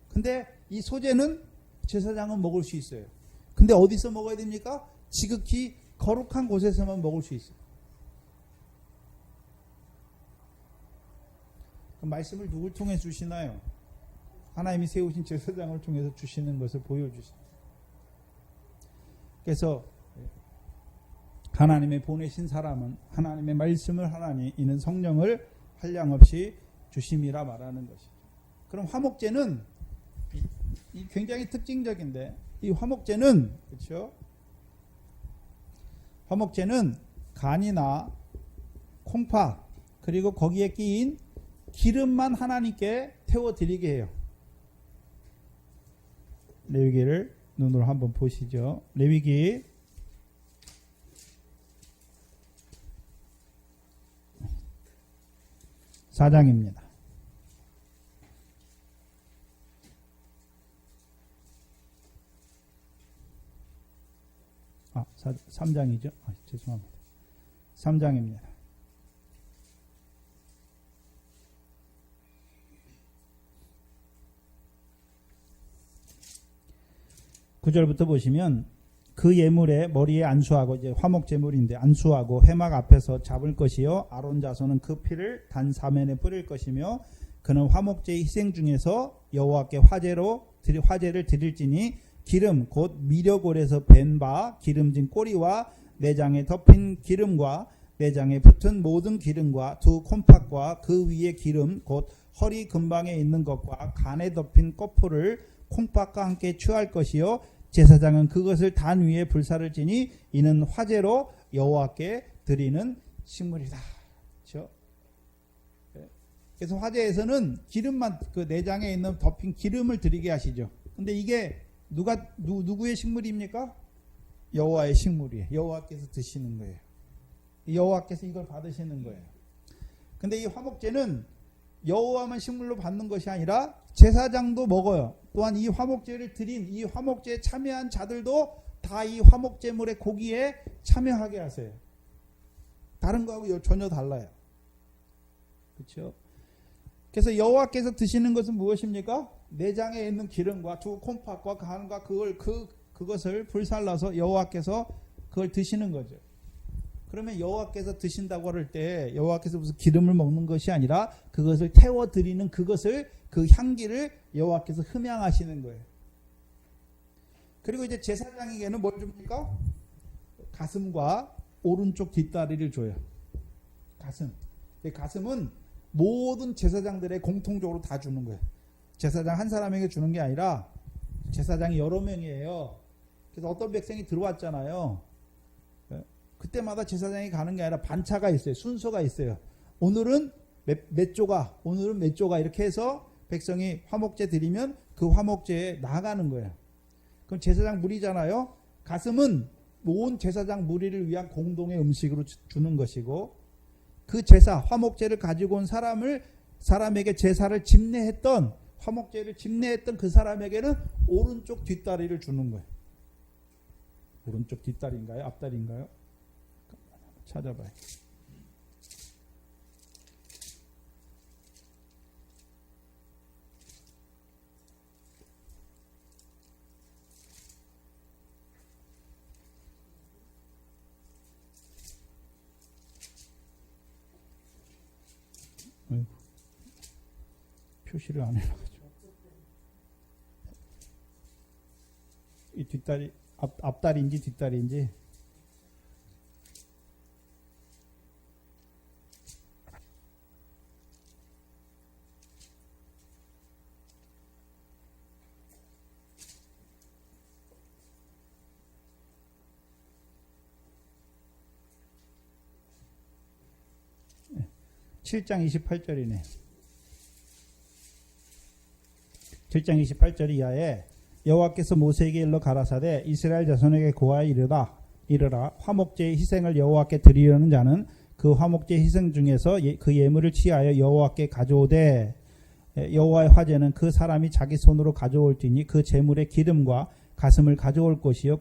근데 이 소제는 제사장은 먹을 수 있어요. 근데 어디서 먹어야 됩니까? 지극히 거룩한 곳에서만 먹을 수 있어요. 그 말씀을 누굴 통해 주시나요? 하나님이 세우신 제사장을 통해서 주시는 것을 보여주십니다. 그래서 하나님의 보내신 사람은 하나님의 말씀을 하나니 이는 성령을 한량없이 주심이라 말하는 것이죠. 그럼 화목제는 이 굉장히 특징적인데, 이 화목제는, 그렇죠? 화목제는 간이나 콩팥, 그리고 거기에 끼인 기름만 하나님께 태워드리게 해요. 레위기를 눈으로 한번 보시죠. 레위기 4장입니다. 3장이죠. 죄송합니다. 3장입니다. (9절부터) 보시면 그 예물에 머리에 안수하고 이제 화목 제물인데 안수하고 회막 앞에서 잡을 것이요 아론 자손은 그 피를 단 사면에 뿌릴 것이며 그는 화목제의 희생 중에서 여호와께 화제를 드릴지니 기름 곧 미려골에서 벤 바 기름진 꼬리와 내장에 덮인 기름과 내장에 붙은 모든 기름과 두 콩팥과 그 위에 기름 곧 허리 근방에 있는 것과 간에 덮인 거풀을 콩팥과 함께 취할 것이요 제사장은 그것을 단 위에 불사를 지니 이는 화제로 여호와께 드리는 식물이다. 그렇죠? 그래서 화제에서는 기름만 그 내장에 있는 덮인 기름을 드리게 하시죠. 근데 이게 누구의 식물입니까? 여호와의 식물이에요. 여호와께서 드시는 거예요. 여호와께서 이걸 받으시는 거예요. 근데 이 화목제는 여호와만 식물로 받는 것이 아니라 제사장도 먹어요. 또한 이 화목제를 드린 이 화목제에 참여한 자들도 다 이 화목제물의 고기에 참여하게 하세요. 다른 거하고 전혀 달라요. 그렇죠? 그래서 여호와께서 드시는 것은 무엇입니까? 내장에 있는 기름과 두 콩팥과 간과 그것을 불살라서 여호와께서 그걸 드시는 거죠. 그러면 여호와께서 드신다고 할 때 여호와께서 무슨 기름을 먹는 것이 아니라 그것을 태워 드리는 그 향기를 여호와께서 흠양하시는 거예요. 그리고 이제 제사장에게는 뭘 줍니까? 가슴과 오른쪽 뒷다리를 줘요. 가슴은 모든 제사장들의 공통적으로 다 주는 거예요. 제사장 한 사람에게 주는 게 아니라 제사장이 여러 명이에요. 그래서 어떤 백성이 들어왔잖아요. 그때마다 제사장이 가는 게 아니라 반차가 있어요. 순서가 있어요. 오늘은 몇 조가 이렇게 해서 백성이 화목제 드리면 그 화목제에 나가는 거예요. 그럼 제사장 무리잖아요. 가슴은 온 제사장 무리를 위한 공동의 음식으로 주는 것이고 그 제사 화목제를 가지고 온 사람에게 제사를 집례했던 화목제를 집례했던 그 사람에게는 오른쪽 뒷다리를 주는 거예요. 오른쪽 뒷다리인가요? 앞다리인가요? 찾아봐요. 표시를 안 해놔가지고 이 뒷다리 앞다리인지 뒷다리인지 네. 7장 28절이네. 7장 28절 이하에 여호와께서 모세에게 일러 가라사대 이스라엘 자손에게 고하여 이르라 화목제의 희생을 여호와께 드리려는 자는 그 화목제 희생 중에서 그 예물을 취하여 여호와께 가져오되 여호와의 화제는 그 사람이 자기 손으로 가져올지니 그 제물의 기름과 가슴을 가져올 것이요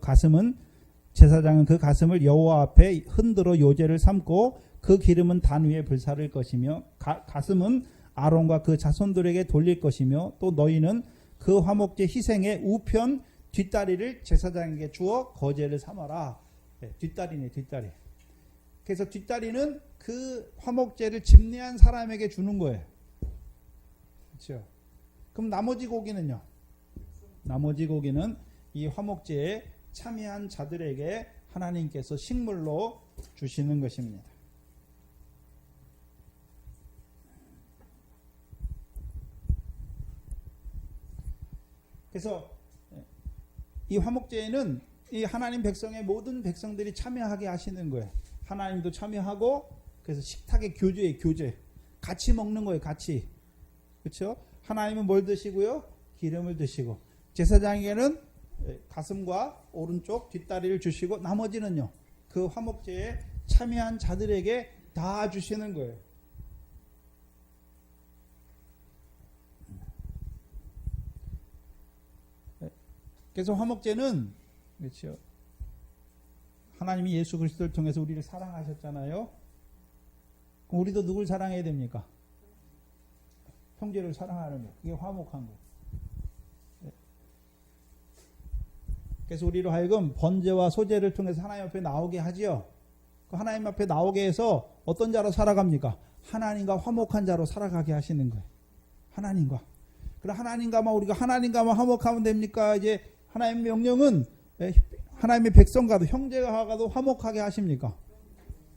제사장은 그 가슴을 여호와 앞에 흔들어 요제를 삼고 그 기름은 단 위에 불사를 것이며 가슴은 아론과 그 자손들에게 돌릴 것이며 또 너희는 그 화목제 희생의 우편 뒷다리를 제사장에게 주어 거제를 삼아라. 네, 뒷다리네. 그래서 뒷다리는 그 화목제를 집례한 사람에게 주는 거예요. 그렇죠? 그럼 나머지 고기는요? 나머지 고기는 이 화목제에 참여한 자들에게 하나님께서 식물로 주시는 것입니다. 그래서 이 화목제에는 이 하나님 백성의 모든 백성들이 참여하게 하시는 거예요. 하나님도 참여하고 그래서 식탁의 교제예요, 교제. 같이 먹는 거예요, 같이. 그렇죠? 하나님은 뭘 드시고요? 기름을 드시고, 제사장에게는 가슴과 오른쪽 뒷다리를 주시고, 나머지는요, 그 화목제에 참여한 자들에게 다 주시는 거예요. 그래서 화목제는, 그렇죠, 하나님이 예수 그리스도를 통해서 우리를 사랑하셨잖아요. 그럼 우리도 누굴 사랑해야 됩니까? 형제를 사랑하는 거. 그게 화목한 거. 그래서 우리로 하여금 번제와 소제를 통해서 하나님 앞에 나오게 하지요. 그 하나님 앞에 나오게 해서 어떤 자로 살아갑니까? 하나님과 화목한 자로 살아가게 하시는 거예요. 하나님과. 그럼 우리가 하나님과만 화목하면 됩니까? 이제 하나님의 명령은 하나님의 백성과도, 형제와도 화목하게 하십니까?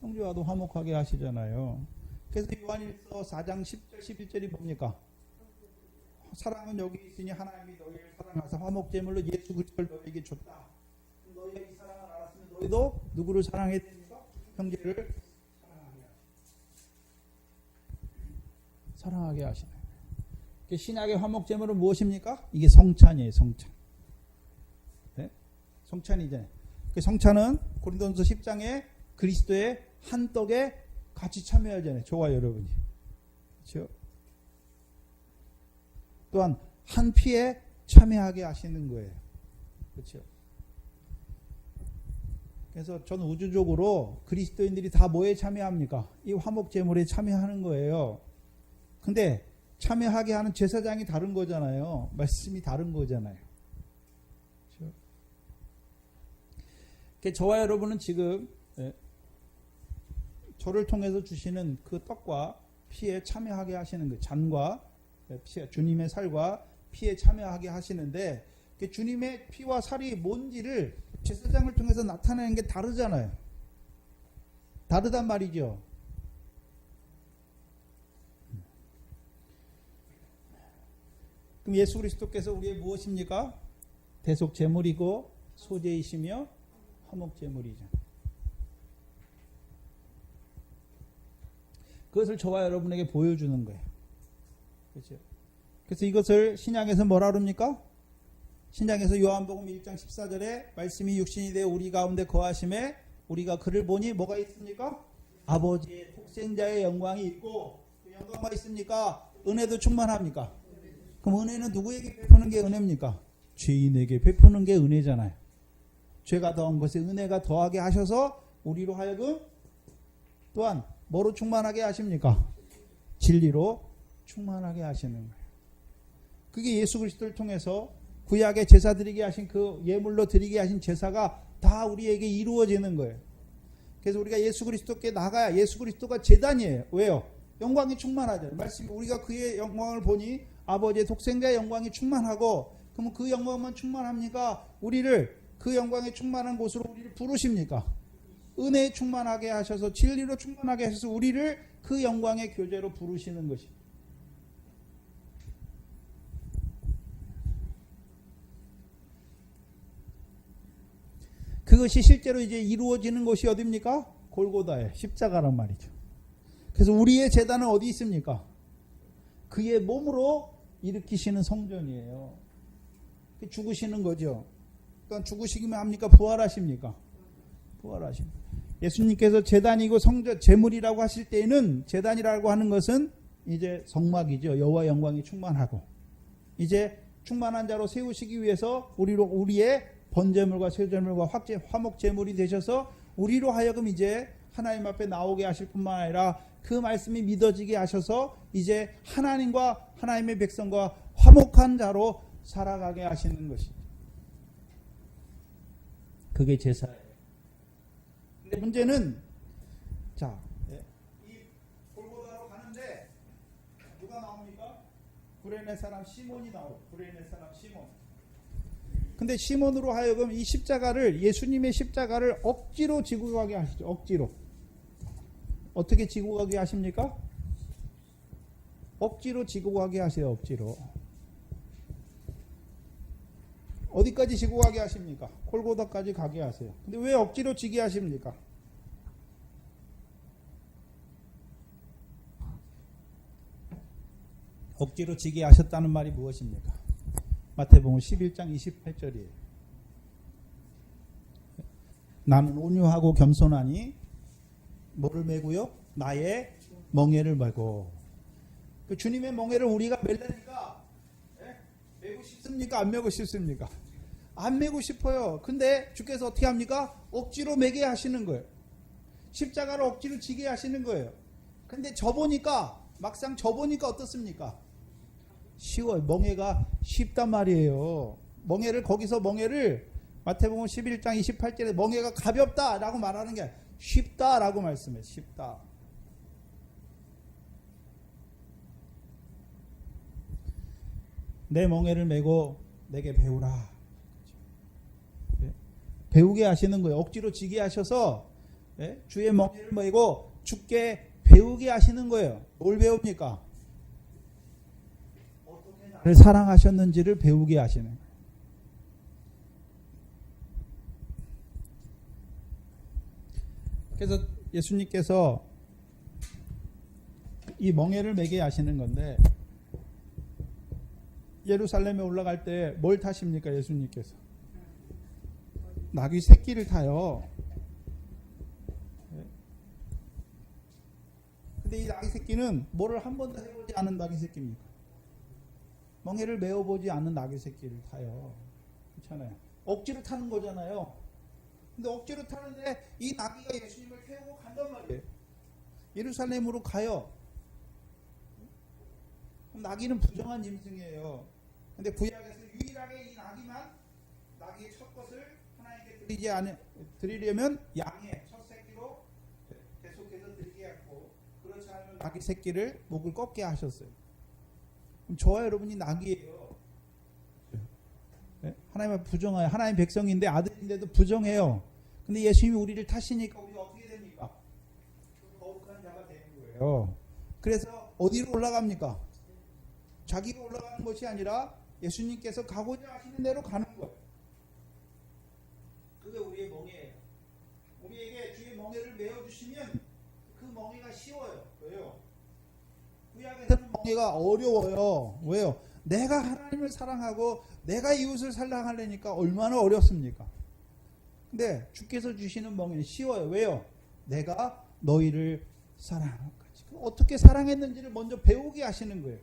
형제와도 화목하게 하시잖아요. 그래서 요한일서 4장 10절 11절이 뭡니까? 사랑은 여기 있으니 하나님이 너희를 사랑하사 화목제물로 예수 그리스도를 너희에게 줬다. 너희가 이 사랑을 알았으면 너희도 누구를 사랑해야 됩니까? 형제를 사랑하게 하시네. 신약의 화목제물은 무엇입니까? 이게 성찬이에요, 성찬. 네? 성찬이잖아요. 그 성찬은 고린도전서 10장에 그리스도의 한 떡에 같이 참여하잖아요. 저와 여러분이. 그렇죠? 또한 한 피에 참여하게 하시는 거예요. 그렇죠? 그래서 저는 우주적으로 그리스도인들이 다 뭐에 참여합니까? 이 화목제물에 참여하는 거예요. 근데 참여하게 하는 제사장이 다른 거잖아요. 말씀이 다른 거잖아요. 그렇죠? 저와 여러분은 지금 저를 통해서 주시는 그 떡과 피에 참여하게 하시는 그 잔과 피, 주님의 살과 피에 참여하게 하시는데, 주님의 피와 살이 뭔지를 제사장을 통해서 나타내는 게 다르잖아요. 다르단 말이죠. 그럼 예수 그리스도께서 우리의 무엇입니까? 대속 제물이고 소제이시며 화목 제물이죠. 그것을 저와 여러분에게 보여주는 거예요. 그렇죠? 그래서 이것을 신약에서 뭐라 그럽니까? 신약에서 요한복음 1장 14절에 말씀이 육신이 되어 우리 가운데 거하심에 우리가 그를 보니 뭐가 있습니까? 아버지의 독생자의 영광이 있고, 그 영광만 있습니까? 은혜도 충만합니까? 그럼 은혜는 누구에게 베푸는 게 은혜입니까? 죄인에게 베푸는 게 은혜잖아요. 죄가 더한 것에 은혜가 더하게 하셔서 우리로 하여금 또한 뭐로 충만하게 하십니까? 진리로 충만하게 하시는 거예요. 그게 예수 그리스도를 통해서 구약의 제사 드리게 하신, 그 예물로 드리게 하신 제사가 다 우리에게 이루어지는 거예요. 그래서 우리가 예수 그리스도께 나가야, 예수 그리스도가 제단이에요. 왜요? 영광이 충만하잖아요. 말씀, 우리가 그의 영광을 보니 아버지의 독생자의 영광이 충만하고, 그러면 그 영광만 충만합니까? 우리를 그 영광에 충만한 곳으로 우리를 부르십니까? 은혜에 충만하게 하셔서, 진리로 충만하게 하셔서 우리를 그 영광의 교제로 부르시는 것입니다. 그것이 실제로 이제 이루어지는 곳이 어디입니까? 골고다에 십자가란 말이죠. 그래서 우리의 제단은 어디 있습니까? 그의 몸으로 일으키시는 성전이에요. 죽으시는 거죠. 그러니까 죽으시기만 합니까? 부활하십니까? 부활하십니다. 예수님께서 제단이고 성전, 제물이라고 하실 때에는, 제단이라고 하는 것은 이제 성막이죠. 여호와 영광이 충만하고, 이제 충만한 자로 세우시기 위해서 우리의 번제물과 세제물과 화목 제물이 되셔서 우리로 하여금 이제 하나님 앞에 나오게 하실 뿐만 아니라 그 말씀이 믿어지게 하셔서 이제 하나님과 하나님의 백성과 화목한 자로 살아가게 하시는 것입니다. 그게 제사예요. 근데 문제는, 자, 이 골고다로 가는데 누가 나옵니까? 구레네 사람 시몬이 나오고, 구레네 사람 시몬. 근데 시몬으로 하여금 이 십자가를, 예수님의 십자가를 억지로 지고 가게 하시죠. 억지로. 어떻게 지고 가게 하십니까? 억지로 지고 가게 하세요. 억지로. 어디까지 지고 가게 하십니까? 골고다까지 가게 하세요. 근데 왜 억지로 지게 하십니까? 억지로 지게 하셨다는 말이 무엇입니까? 마태복음 11장 28절이에요. 나는 온유하고 겸손하니 뭐를 메고요? 나의 멍에를 메고. 그 주님의 멍에를 우리가 멜라니까 메고 싶습니까? 안 메고 싶습니까? 안 메고 싶어요. 근데 주께서 어떻게 합니까? 억지로 메게 하시는 거예요. 십자가를 억지로 지게 하시는 거예요. 근데 막상 져보니까 어떻습니까? 쉬워요. 멍에가 쉽단 말이에요. 거기서 멍에를 마태복음 11장 28절에 멍에가 가볍다라고 말하는 게 쉽다라고 말씀해요. 쉽다. 내 멍에를 메고 내게 배우라. 배우게 하시는 거예요. 억지로 지게 하셔서 주의 멍에를 메고 주께 배우게 하시는 거예요. 뭘 배웁니까? 어떻게 나를 사랑하셨는지를 배우게 하시는 거예요. 그래서 예수님께서 이 멍에를 메게 하시는 건데, 예루살렘에 올라갈 때 뭘 타십니까? 예수님께서 나귀 새끼를 타요. 근데 이 나귀 새끼는 뭐를 한 번도 해보지 않은 나귀 새끼입니까? 멍에를 메어보지 않은 나귀 새끼를 타요. 그렇잖아요. 억지로 타는 거잖아요. 근데 억지로 타는데 이 나귀가 예수님을 태우고 간단 말이에요. 예루살렘으로 가요. 나귀는 부정한 짐승이에요. 근데 구약에서 유일하게 이 나귀의 첫 것을 하나님께 드리려면 양의 첫 새끼로 계속해서 드리게 했고, 그렇지 않으면 나귀 새끼를 목을 꺾게 하셨어요. 그럼 저와 여러분이 나귀예요. 하나님은 부정해요. 하나님 백성인데 아들인데도 부정해요. 근데 예수님이 우리를 타시니까 우리가 어떻게 됩니까? 거룩한 자가 되는 거예요. 그래서 어디로 올라갑니까? 자기가 올라가는 것이 아니라 예수님께서 가고자 하시는 대로 가는 거예요. 그게 우리의 멍에예요. 우리에게 주의 멍에를 메어주시면 그 멍에가 쉬워요. 왜요? 구약에서는 멍에가 어려워요. 왜요? 내가 하나님을 사랑하고 내가 이웃을 사랑하려니까 얼마나 어렵습니까? 근데 주께서 주시는 멍에는 쉬워요. 왜요? 내가 너희를 사랑하는 거지. 어떻게 사랑했는지를 먼저 배우게 하시는 거예요.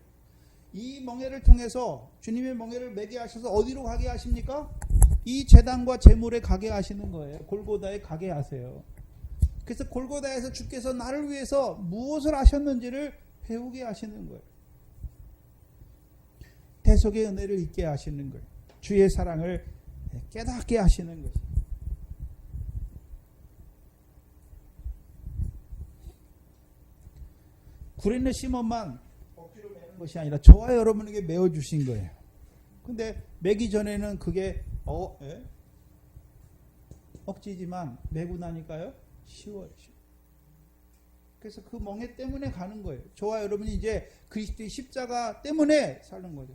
이 멍에를 통해서 주님의 멍에를 매게 하셔서 어디로 가게 하십니까? 이 제단과 제물에 가게 하시는 거예요. 골고다에 가게 하세요. 그래서 골고다에서 주께서 나를 위해서 무엇을 하셨는지를 배우게 하시는 거예요. 대속의 은혜를 잊게 하시는 거예요. 주의 사랑을 깨닫게 하시는 거죠. 구레네 시몬만 억지로 매는 것이 아니라 저와 여러분에게 메어 주신 거예요. 근데 매기 전에는 그게 억지지만 매고 나니까요 쉬워요. 그래서 그 멍에 때문에 가는 거예요. 저와 여러분이 이제 그리스도의 십자가 때문에 사는 거죠.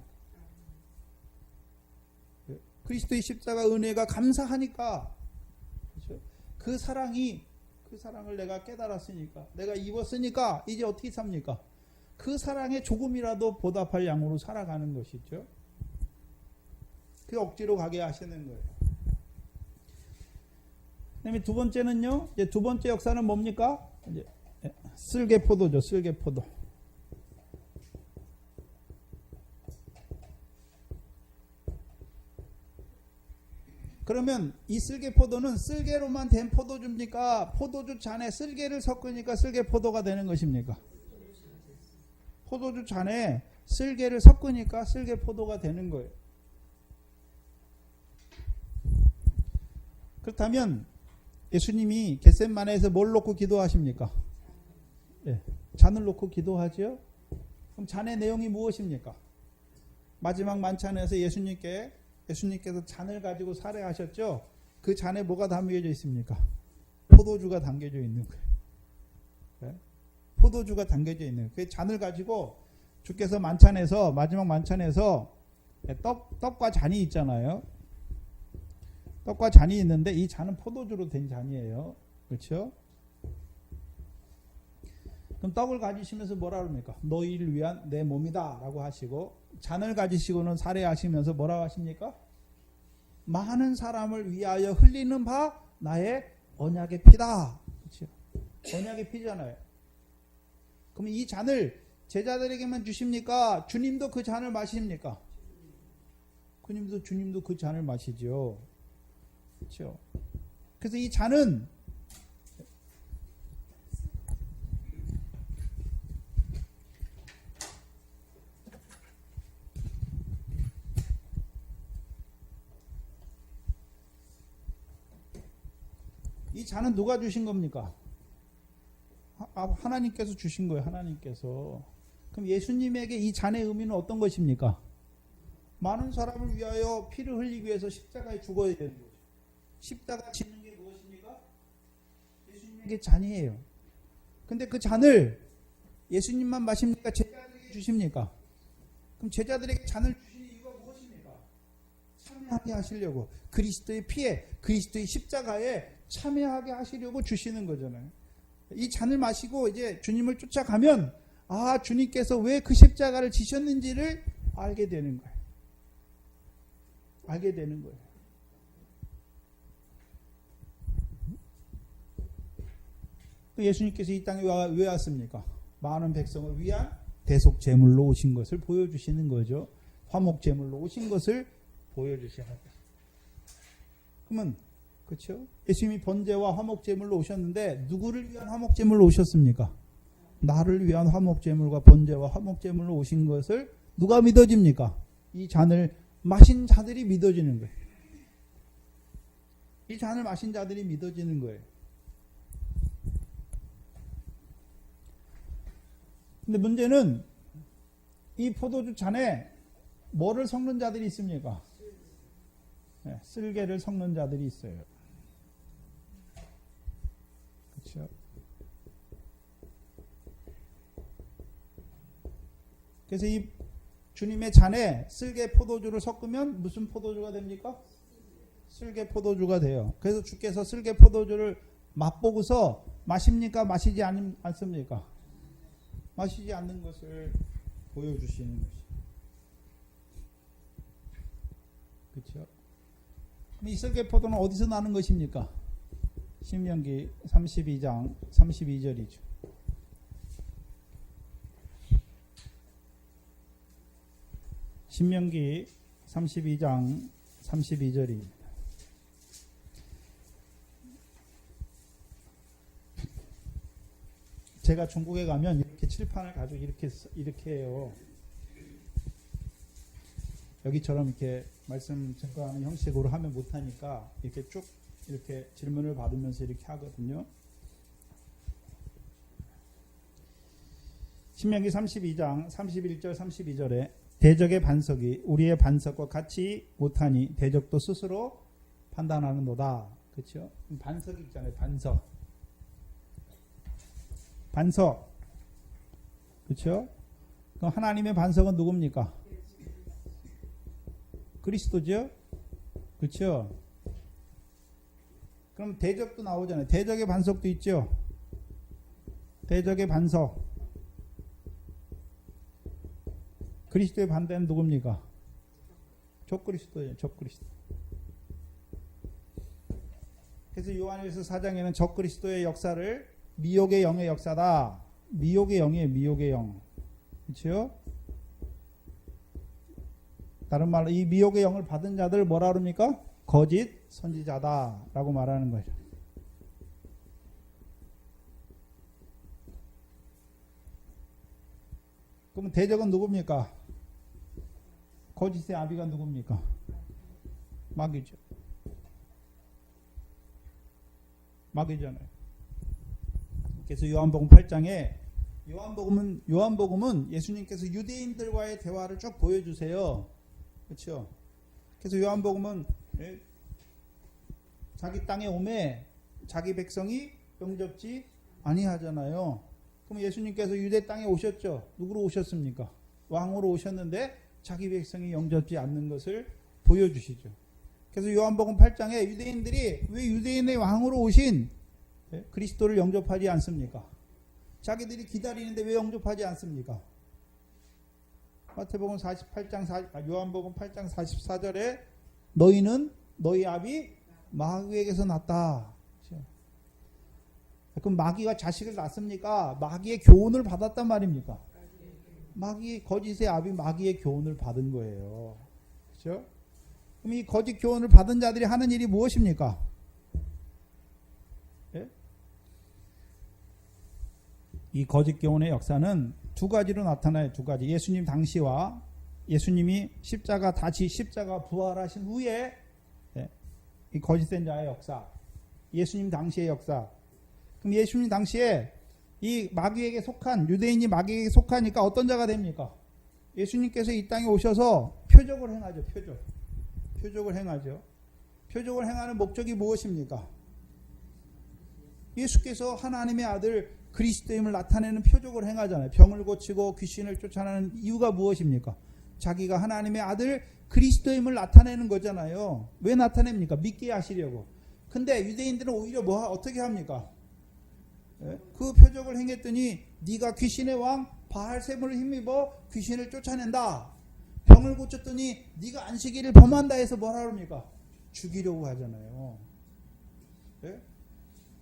그리스도의 십자가 은혜가 감사하니까, 그렇죠? 그 사랑을 내가 깨달았으니까, 내가 입었으니까 이제 어떻게 삽니까? 그 사랑에 조금이라도 보답할 양으로 살아가는 것이죠. 그 억지로 가게 하시는 거예요. 그다음에 두 번째는요. 이제 두 번째 역사는 뭡니까? 이제 쓸개포도죠. 쓸개포도. 그러면 이 쓸개포도는 쓸개로만 된 포도주입니까? 포도주 잔에 쓸개를 섞으니까 쓸개포도가 되는 것입니까? 포도주 잔에 쓸개를 섞으니까 쓸개포도가 되는 거예요. 그렇다면 예수님이 겟셋마네에서 뭘 놓고 기도하십니까? 잔을 놓고 기도하죠. 그럼 잔의 내용이 무엇입니까? 마지막 만찬에서 예수님께서 잔을 가지고 살해하셨죠. 그 잔에 뭐가 담겨져 있습니까? 포도주가 담겨져 있는 거예요. 포도주가 담겨져 있는 거예요. 그 잔을 가지고 주께서 마지막 만찬에서 떡과 잔이 있잖아요. 떡과 잔이 있는데 이 잔은 포도주로 된 잔이에요. 그렇죠? 그럼 떡을 가지시면서 뭐라 그럽니까? 너희를 위한 내 몸이다 라고 하시고, 잔을 가지시고는 살해하시면서 뭐라고 하십니까? 많은 사람을 위하여 흘리는 바 나의 언약의 피다. 그렇죠? 언약의 피잖아요. 그럼 이 잔을 제자들에게만 주십니까? 주님도 그 잔을 마십니까? 주님도 그 잔을 마시죠. 그렇죠? 그래서 이 잔은 누가 주신 겁니까? 하나님께서 주신 거예요. 하나님께서. 그럼 예수님에게 이 잔의 의미는 어떤 것입니까? 많은 사람을 위하여 피를 흘리기 위해서 십자가에 죽어야 되는 거죠. 십자가 짓는 게 무엇입니까? 예수님에게 잔이에요. 근데 그 잔을 예수님만 마십니까? 제자들에게 주십니까? 그럼 제자들에게 잔을 주시는 이유가 무엇입니까? 참여하게 하시려고. 그리스도의 피에, 그리스도의 십자가에 참여하게 하시려고 주시는 거잖아요. 이 잔을 마시고 이제 주님을 쫓아가면, 아, 주님께서 왜 그 십자가를 지셨는지를 알게 되는 거예요. 알게 되는 거예요. 예수님께서 이 땅에 왜 왔습니까? 많은 백성을 위한 대속 제물로 오신 것을 보여주시는 거죠. 화목 제물로 오신 것을 보여주시는 거예요. 그러면 그렇죠? 예수님이 번제와 화목 제물로 오셨는데 누구를 위한 화목 제물로 오셨습니까? 나를 위한 화목 제물과 번제와 화목 제물로 오신 것을 누가 믿어집니까? 이 잔을 마신 자들이 믿어지는 거예요. 이 잔을 마신 자들이 믿어지는 거예요. 근데 문제는 이 포도주 잔에 뭐를 섞는 자들이 있습니까? 네, 쓸개를 섞는 자들이 있어요. 그렇죠? 그래서 이 주님의 잔에 쓸개 포도주를 섞으면 무슨 포도주가 됩니까? 쓸개 포도주가 돼요. 그래서 주께서 쓸개 포도주를 맛보고서 마십니까? 마시지 않습니까? 마시지 않는 것을 보여주시는 것이죠. 그렇죠? 이 쓸개 포도는 어디서 나는 것입니까? 신명기 32장 32절이죠. 신명기 32장 32절입니다. 제가 중국에 가면 이렇게 칠판을 가지고 이렇게 해요. 여기처럼 이렇게 말씀 증거하는 형식으로 하면 못하니까 이렇게 쭉 이렇게 질문을 받으면서 이렇게 하거든요. 신명기 32장 31절 32절에 대적의 반석이 우리의 반석과 같이 못하니 대적도 스스로 판단하는도다. 그렇죠? 반석이 있잖아요. 반석. 그렇죠? 그럼 하나님의 반석은 누굽니까? 그리스도죠? 그렇죠? 그럼 대적도 나오잖아요. 대적의 반석도 있죠? 대적의 반석. 그리스도의 반대는 누굽니까? 적그리스도예요. 적그리스도. 그래서 요한일서 4장에는 적그리스도의 역사를 미혹의 영의 역사다. 미혹의 영이에요. 미혹의 영. 그렇죠? 다른 말로 이 미혹의 영을 받은 자들 뭐라 그럽니까? 거짓 선지자다라고 말하는 거죠. 그러면 대적은 누굽니까? 거짓의 아비가 누굽니까? 마귀죠. 마귀잖아요. 그래서 요한복음 8장에 요한복음은 예수님께서 유대인들과의 대화를 쭉 보여주세요. 그렇죠? 그래서 요한복음은 자기 땅에 오매 자기 백성이 영접지 아니하잖아요. 그럼 예수님께서 유대 땅에 오셨죠. 누구로 오셨습니까? 왕으로 오셨는데 자기 백성이 영접지 않는 것을 보여주시죠. 그래서 요한복음 8장에 유대인들이 왜 유대인의 왕으로 오신 그리스도를 영접하지 않습니까? 자기들이 기다리는데 왜 영접하지 않습니까? 마태복음 48장 요한복음 8장 44절에 너희는 너희 아비 마귀에게서 났다. 그럼 마귀가 자식을 낳습니까? 마귀의 교훈을 받았단 말입니까? 마귀 거짓의 아비 마귀의 교훈을 받은 거예요. 그렇죠? 그럼 이 거짓 교훈을 받은 자들이 하는 일이 무엇입니까? 예? 이 거짓 교훈의 역사는 두 가지로 나타나요. 두 가지. 예수님 당시와 예수님이 십자가 부활하신 후에 이 거짓된 자의 역사, 예수님 당시의 역사. 그럼 예수님 당시에 이 마귀에게 속한 유대인이 마귀에게 속하니까 어떤 자가 됩니까? 예수님께서 이 땅에 오셔서 표적을 행하죠. 표적을 행하죠. 표적을 행하는 목적이 무엇입니까? 예수께서 하나님의 아들 그리스도임을 나타내는 표적을 행하잖아요. 병을 고치고 귀신을 쫓아내는 이유가 무엇입니까? 자기가 하나님의 아들 그리스도임을 나타내는 거잖아요. 왜 나타냅니까? 믿게 하시려고. 근데 유대인들은 오히려 어떻게 합니까? 그 표적을 행했더니 네가 귀신의 왕 바알세불을 힘입어 귀신을 쫓아낸다. 병을 고쳤더니 네가 안식일을 범한다 해서 뭐라 그럽니까? 죽이려고 하잖아요.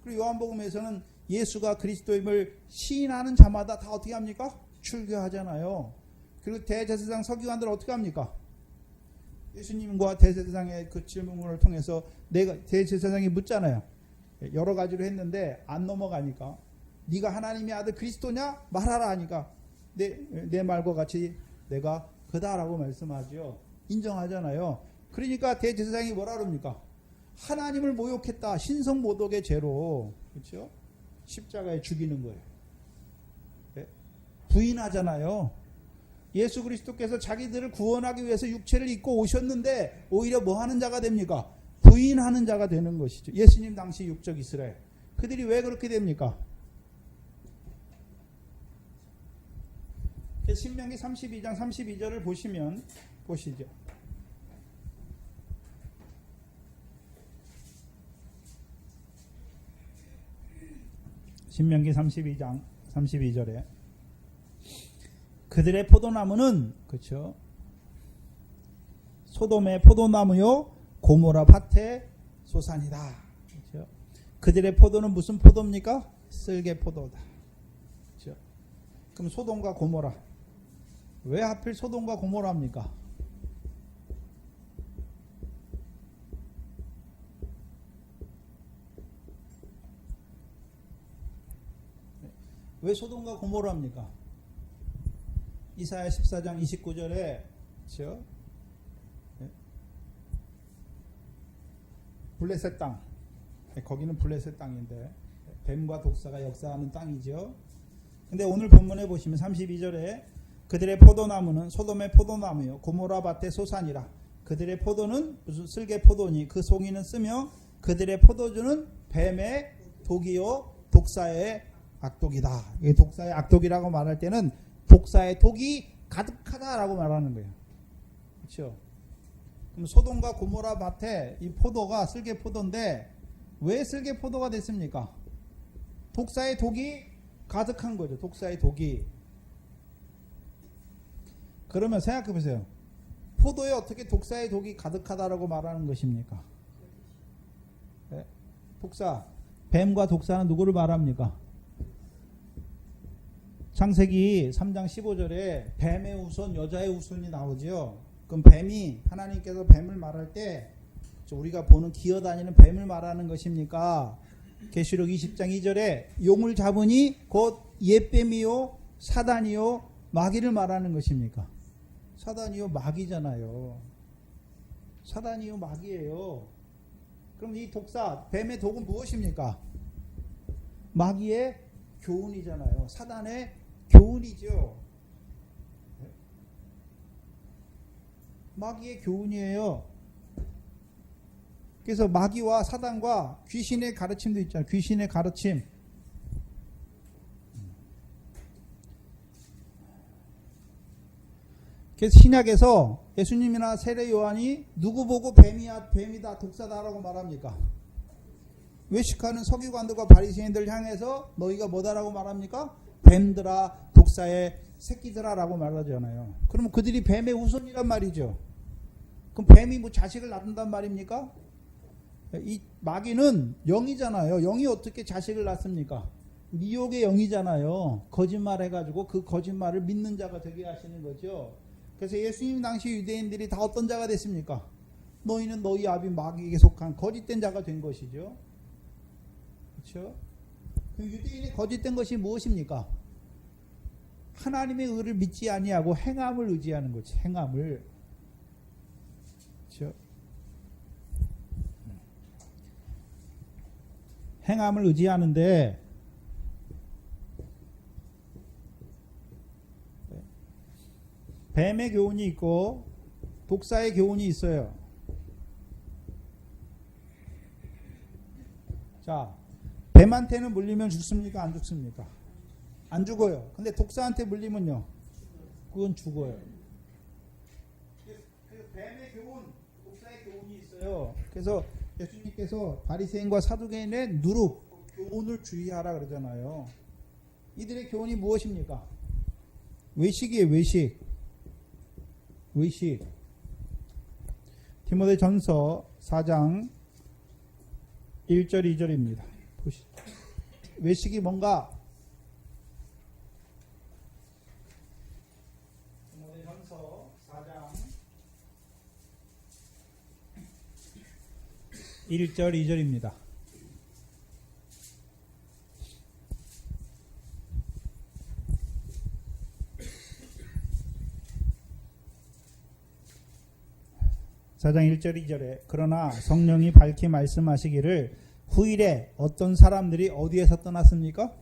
그리고 요한복음에서는 예수가 그리스도임을 시인하는 자마다 다 어떻게 합니까? 출교하잖아요. 그리고 대제사장 서기관들은 어떻게 합니까? 예수님과 대제사장의 그 질문을 통해서 대제사장이 묻잖아요. 여러 가지로 했는데 안 넘어가니까 네가 하나님의 아들 그리스도냐? 말하라 하니까 내 말과 같이 내가 그다라고 말씀하죠. 인정하잖아요. 그러니까 대제사장이 뭐라 그럽니까? 하나님을 모욕했다. 신성모독의 죄로. 그렇죠? 십자가에 죽이는 거예요. 부인하잖아요. 예수 그리스도께서 자기들을 구원하기 위해서 육체를 입고 오셨는데 오히려 뭐 하는 자가 됩니까? 부인하는 자가 되는 것이죠. 예수님 당시 육적 이스라엘. 그들이 왜 그렇게 됩니까? 신명기 32장 32절을 보시죠. 신명기 32장 32절에 그들의 포도나무는 그렇죠. 소돔의 포도나무요 고모라 밭의 소산이다. 그렇죠? 그들의 포도는 무슨 포도입니까? 쓸개 포도다. 그렇죠? 그럼 소돔과 고모라 왜 하필 소돔과 고모라입니까? 왜 소돔과 고모라입니까? 이사야 14장 29절에 그렇죠? 블레셋 땅 거기는 블레셋 땅인데 뱀과 독사가 역사하는 땅이죠. 근데 오늘 본문에 보시면 32절에 그들의 포도나무는 소돔의 포도나무요 고모라 밭의 소산이라. 그들의 포도는 무슨 쓸개 포도니 그 송이는 쓰며 그들의 포도주는 뱀의 독이요 독사의 악독이다. 이 독사의 악독이라고 말할 때는 독사의 독이 가득하다라고 말하는 거예요. 그렇죠? 그럼 소돔과 고모라 밭에 이 포도가 쓸개 포도인데 왜 쓸개 포도가 됐습니까? 독사의 독이 가득한 거죠. 독사의 독이. 그러면 생각해 보세요. 포도에 어떻게 독사의 독이 가득하다라고 말하는 것입니까? 네? 독사. 뱀과 독사는 누구를 말합니까? 창세기 3장 15절에 뱀의 후손, 여자의 후손이 나오죠. 그럼 뱀이 하나님께서 뱀을 말할 때 우리가 보는 기어다니는 뱀을 말하는 것입니까? 계시록 20장 2절에 용을 잡으니 곧 옛뱀이요 사단이요 마귀를 말하는 것입니까? 사단이요 마귀잖아요. 사단이요 마귀예요. 그럼 이 독사, 뱀의 독은 무엇입니까? 마귀의 교훈이잖아요. 사단의 교훈이죠. 마귀의 교훈이에요. 그래서 마귀와 사단과 귀신의 가르침도 있잖아요. 귀신의 가르침. 그래서 신약에서 예수님이나 세례 요한이 누구 보고 뱀이다, 독사다라고 말합니까? 외식하는 서기관들과 바리새인들 향해서 너희가 뭐다라고 말합니까? 뱀들아 독사의 새끼들아라고 말하잖아요. 그러면 그들이 뱀의 후손이란 말이죠. 그럼 뱀이 뭐 자식을 낳는단 말입니까? 이 마귀는 영이잖아요. 영이 어떻게 자식을 낳습니까? 미혹의 영이잖아요. 거짓말해가지고 그 거짓말을 믿는 자가 되게 하시는 거죠. 그래서 예수님 당시 유대인들이 다 어떤 자가 됐습니까? 너희는 너희 아비 마귀에게 속한 거짓된 자가 된 것이죠. 그렇죠? 유대인이 거짓된 것이 무엇입니까? 하나님의 의를 믿지 아니하고 행함을 의지하는 거지. 행함을. 그렇죠? 행함을 의지하는데 뱀의 교훈이 있고 독사의 교훈이 있어요. 자, 뱀한테는 물리면 죽습니까? 안 죽습니까? 안 죽어요. 근데 독사한테 물리면요, 그건 죽어요. 그 뱀의 교훈, 독사의 교훈이 있어요. 그래서 예수님께서 바리새인과 사두개인의 누룩, 교훈을 주의하라 그러잖아요. 이들의 교훈이 무엇입니까? 외식이에요. 외식. 외식. 디모데전서 4장 1절 2절입니다. 보시죠. 외식이 뭔가? 디모데전서 4장 1절 2절입니다. 사장 1절 2절에 그러나 성령이 밝히 말씀하시기를 후일에 어떤 사람들이 어디에서 떠났습니까?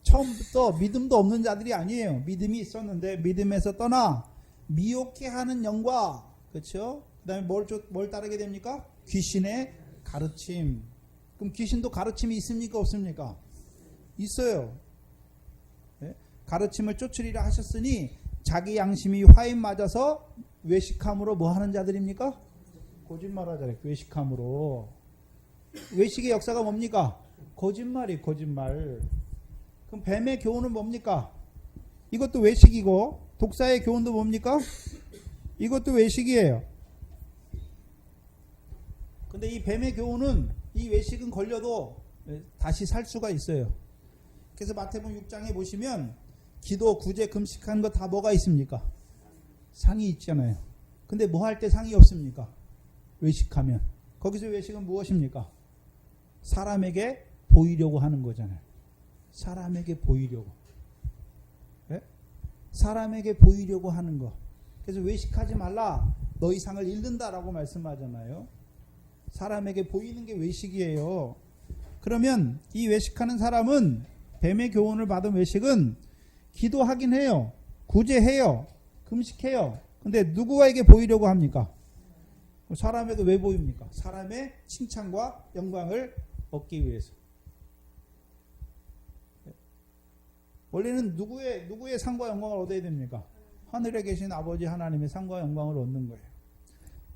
처음부터 믿음도 없는 자들이 아니에요. 믿음이 있었는데 믿음에서 떠나 미혹해 하는 영과, 그렇죠? 그 다음에 뭘 따르게 됩니까? 귀신의 가르침. 그럼 귀신도 가르침이 있습니까? 없습니까? 있어요. 네? 가르침을 쫓으리라 하셨으니 자기 양심이 화인 맞아서 외식함으로 뭐 하는 자들입니까? 거짓말하자래. 외식함으로. 외식의 역사가 뭡니까? 거짓말이 거짓말. 그럼 뱀의 교훈은 뭡니까? 이것도 외식이고, 독사의 교훈도 뭡니까? 이것도 외식이에요. 근데 이 뱀의 교훈은, 이 외식은 걸려도 다시 살 수가 있어요. 그래서 마태복음 6장에 보시면 기도, 구제, 금식한 거 다 뭐가 있습니까? 상이 있잖아요. 근데 뭐 할 때 상이 없습니까? 외식하면. 거기서 외식은 무엇입니까? 사람에게 보이려고 하는 거잖아요. 사람에게 보이려고. 네? 사람에게 보이려고 하는 거. 그래서 외식하지 말라. 너희 상을 잃는다라고 말씀하잖아요. 사람에게 보이는 게 외식이에요. 그러면 이 외식하는 사람은, 뱀의 교훈을 받은 외식은 기도하긴 해요. 구제해요. 금식해요. 근데 누구에게 보이려고 합니까? 사람에게 왜 보입니까? 사람의 칭찬과 영광을 얻기 위해서. 원래는 누구의 상과 영광을 얻어야 됩니까? 하늘에 계신 아버지 하나님의 상과 영광을 얻는 거예요.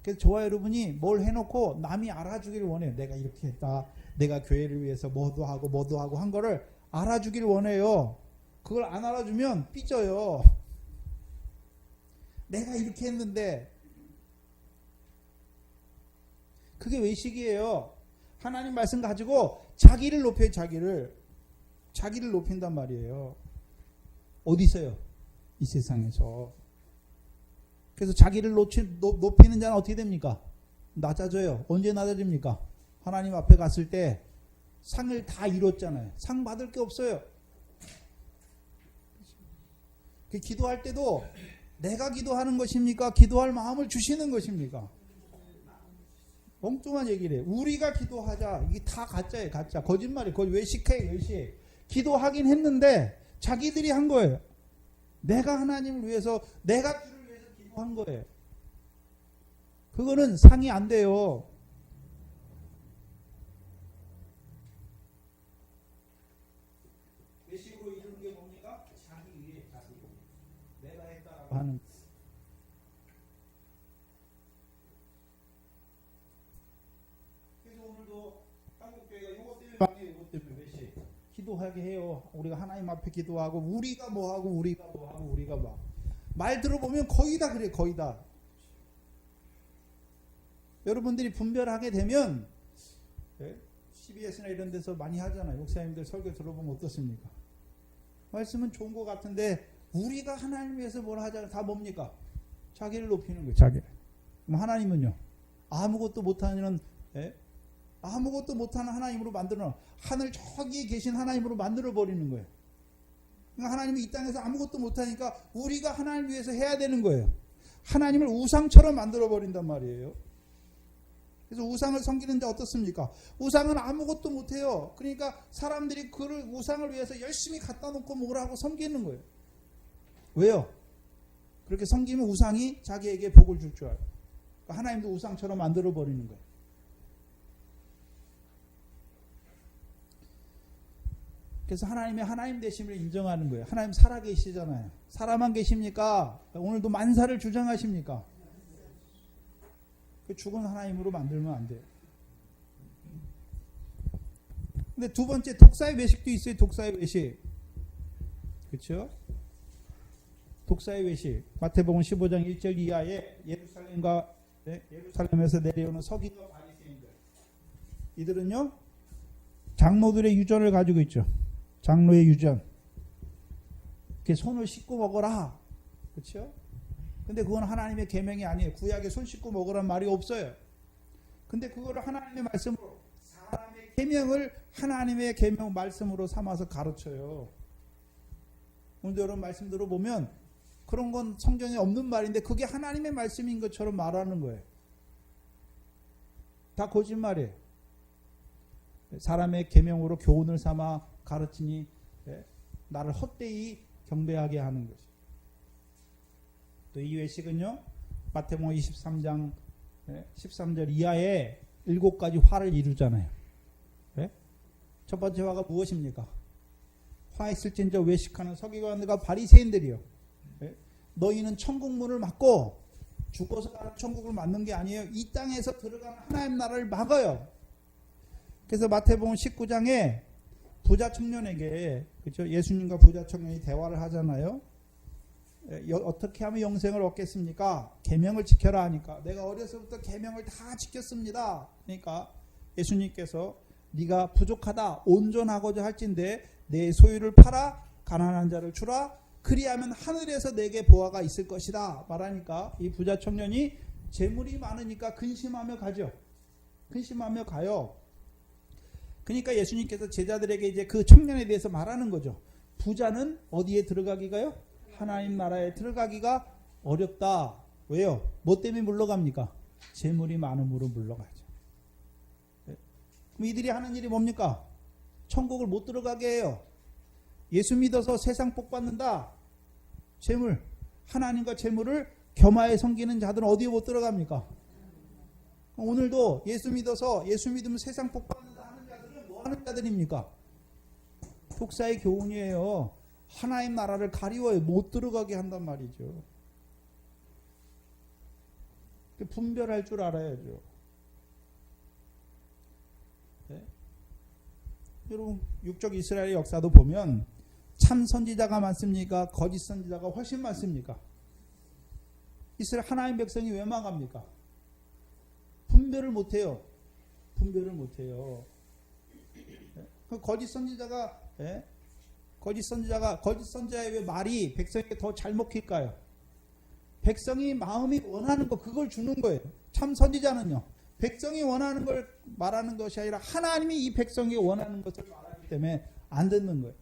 그래서 저와 여러분이 뭘 해놓고 남이 알아주기를 원해요. 내가 이렇게 했다. 내가 교회를 위해서 뭐도 하고 한 거를 알아주기를 원해요. 그걸 안 알아주면 삐져요. 내가 이렇게 했는데. 그게 외식이에요. 하나님 말씀 가지고 자기를 높여요. 자기를 높인단 말이에요. 어디 있어요? 이 세상에서. 그래서 자기를 높이는 자는 어떻게 됩니까? 낮아져요. 언제 낮아집니까? 하나님 앞에 갔을 때 상을 다 이뤘잖아요. 상 받을 게 없어요. 기도할 때도 내가 기도하는 것입니까? 기도할 마음을 주시는 것입니까? 엉뚱한 얘기를 해. 우리가 기도하자. 이게 다 가짜예요. 가짜. 거짓말이에요. 외식해. 외식. 기도하긴 했는데 자기들이 한 거예요. 내가 하나님을 위해서, 내가 주를 위해서 기도한 거예요. 그거는 상이 안 돼요. 외식으로 이루는 게 뭡니까? 자기 위해 자기. 내가 했다라고 하는. 그래서 오늘도 한국교회가 이것 때문에 망해요. 이것 때문에 외식. 기도하게 해요. 우리가 하나님 앞에 기도하고 우리가 뭐하고 우리가 뭐하고 우리가 뭐. 말 들어보면 거의 다 그래. 거의 다. 여러분들이 분별하게 되면 CBS나 이런 데서 많이 하잖아요. 목사님들 설교 들어보면 어떻습니까? 말씀은 좋은 것 같은데 우리가 하나님 위해서 뭘 하잖아요. 다 뭡니까? 자기를 높이는 거예요. 자기를. 그럼 하나님은요? 아무것도 못하는 아무것도 못하는 하나님으로 만들어 하늘 저기에 계신 하나님으로 만들어 버리는 거예요. 그러니까 하나님이 이 땅에서 아무것도 못하니까 우리가 하나님 위해서 해야 되는 거예요. 하나님을 우상처럼 만들어 버린단 말이에요. 그래서 우상을 섬기는데 어떻습니까? 우상은 아무것도 못해요. 그러니까 사람들이 그를 우상을 위해서 열심히 갖다 놓고 뭐라고 섬기는 거예요. 왜요? 그렇게 섬기면 우상이 자기에게 복을 줄 줄 알아요. 그러니까 하나님도 우상처럼 만들어 버리는 거예요. 그래서 하나님의 하나님 되심을 인정하는 거예요. 하나님 살아계시잖아요. 살아만 계십니까? 오늘도 만사를 주장하십니까? 그 죽은 하나님으로 만들면 안 돼요. 근데 두 번째 독사의 외식도 있어요. 독사의 외식. 그렇죠? 독사의 외식. 마태복음 15장 1절 이하에 예루살렘에서 내려오는 서기관 바리새인들. 이들은요. 장로들의 유전을 가지고 있죠. 장로의 유전. 이렇게 손을 씻고 먹어라. 그렇죠? 근데 그건 하나님의 계명이 아니에요. 구약에 손 씻고 먹으란 말이 없어요. 근데 그거를 하나님의 말씀으로 사람의 계명을 하나님의 계명 말씀으로 삼아서 가르쳐요. 오늘도 여러분 말씀 들어보면 그런 건 성경에 없는 말인데 그게 하나님의 말씀인 것처럼 말하는 거예요. 다 거짓말이에요. 사람의 계명으로 교훈을 삼아 가르치니 나를 헛되이 경배하게 하는 것이. 또 이 외식은요. 마태복음 23장 13절 이하에 7가지 화를 이루잖아요. 첫 번째 화가 무엇입니까? 화 있을진저 외식하는 서기관들과 바리새인들이요. 너희는 천국문을 막고 죽어서 가는 천국을 막는 게 아니에요. 이 땅에서 들어가는 하나님 나라를 막아요. 그래서 마태복음 19장에 부자 청년에게 그렇죠? 예수님과 부자 청년이 대화를 하잖아요. 어떻게 하면 영생을 얻겠습니까? 계명을 지켜라 하니까 내가 어려서부터 계명을 다 지켰습니다. 그러니까 예수님께서 네가 부족하다 온전하고자 할진대 내 소유를 팔아 가난한 자를 주라 그리하면 하늘에서 내게 보화가 있을 것이다 말하니까 이 부자 청년이 재물이 많으니까 근심하며 가죠. 근심하며 가요. 그러니까 예수님께서 제자들에게 이제 그 청년에 대해서 말하는 거죠. 부자는 어디에 들어가기가요? 하나님 나라에 들어가기가 어렵다. 왜요? 뭐 때문에 물러갑니까? 재물이 많음으로 물러가죠. 그럼 이들이 하는 일이 뭡니까? 천국을 못 들어가게 해요. 예수 믿어서 세상 복 받는다. 재물, 하나님과 재물을 겸하여 섬기는 자들은 어디에 못 들어갑니까? 오늘도 예수 믿어서 예수 믿으면 세상 복 받는다 하는 자들은 뭐 하는 자들입니까? 독사의 교훈이에요. 하나님 나라를 가리워요. 못 들어가게 한단 말이죠. 분별할 줄 알아야죠. 네? 여러분 육적 이스라엘의 역사도 보면 참 선지자가 많습니까? 거짓 선지자가 훨씬 많습니까? 이스라엘 하나님 백성이 왜 망합니까? 분별을 못해요. 분별을 못해요. 그 거짓 선지자가 거짓 선지자의 왜 말이 백성에게 더 잘 먹힐까요? 백성이 마음이 원하는 거 그걸 주는 거예요. 참 선지자는요. 백성이 원하는 걸 말하는 것이 아니라 하나님이 이 백성이 원하는 것을 말하기 때문에 안 듣는 거예요.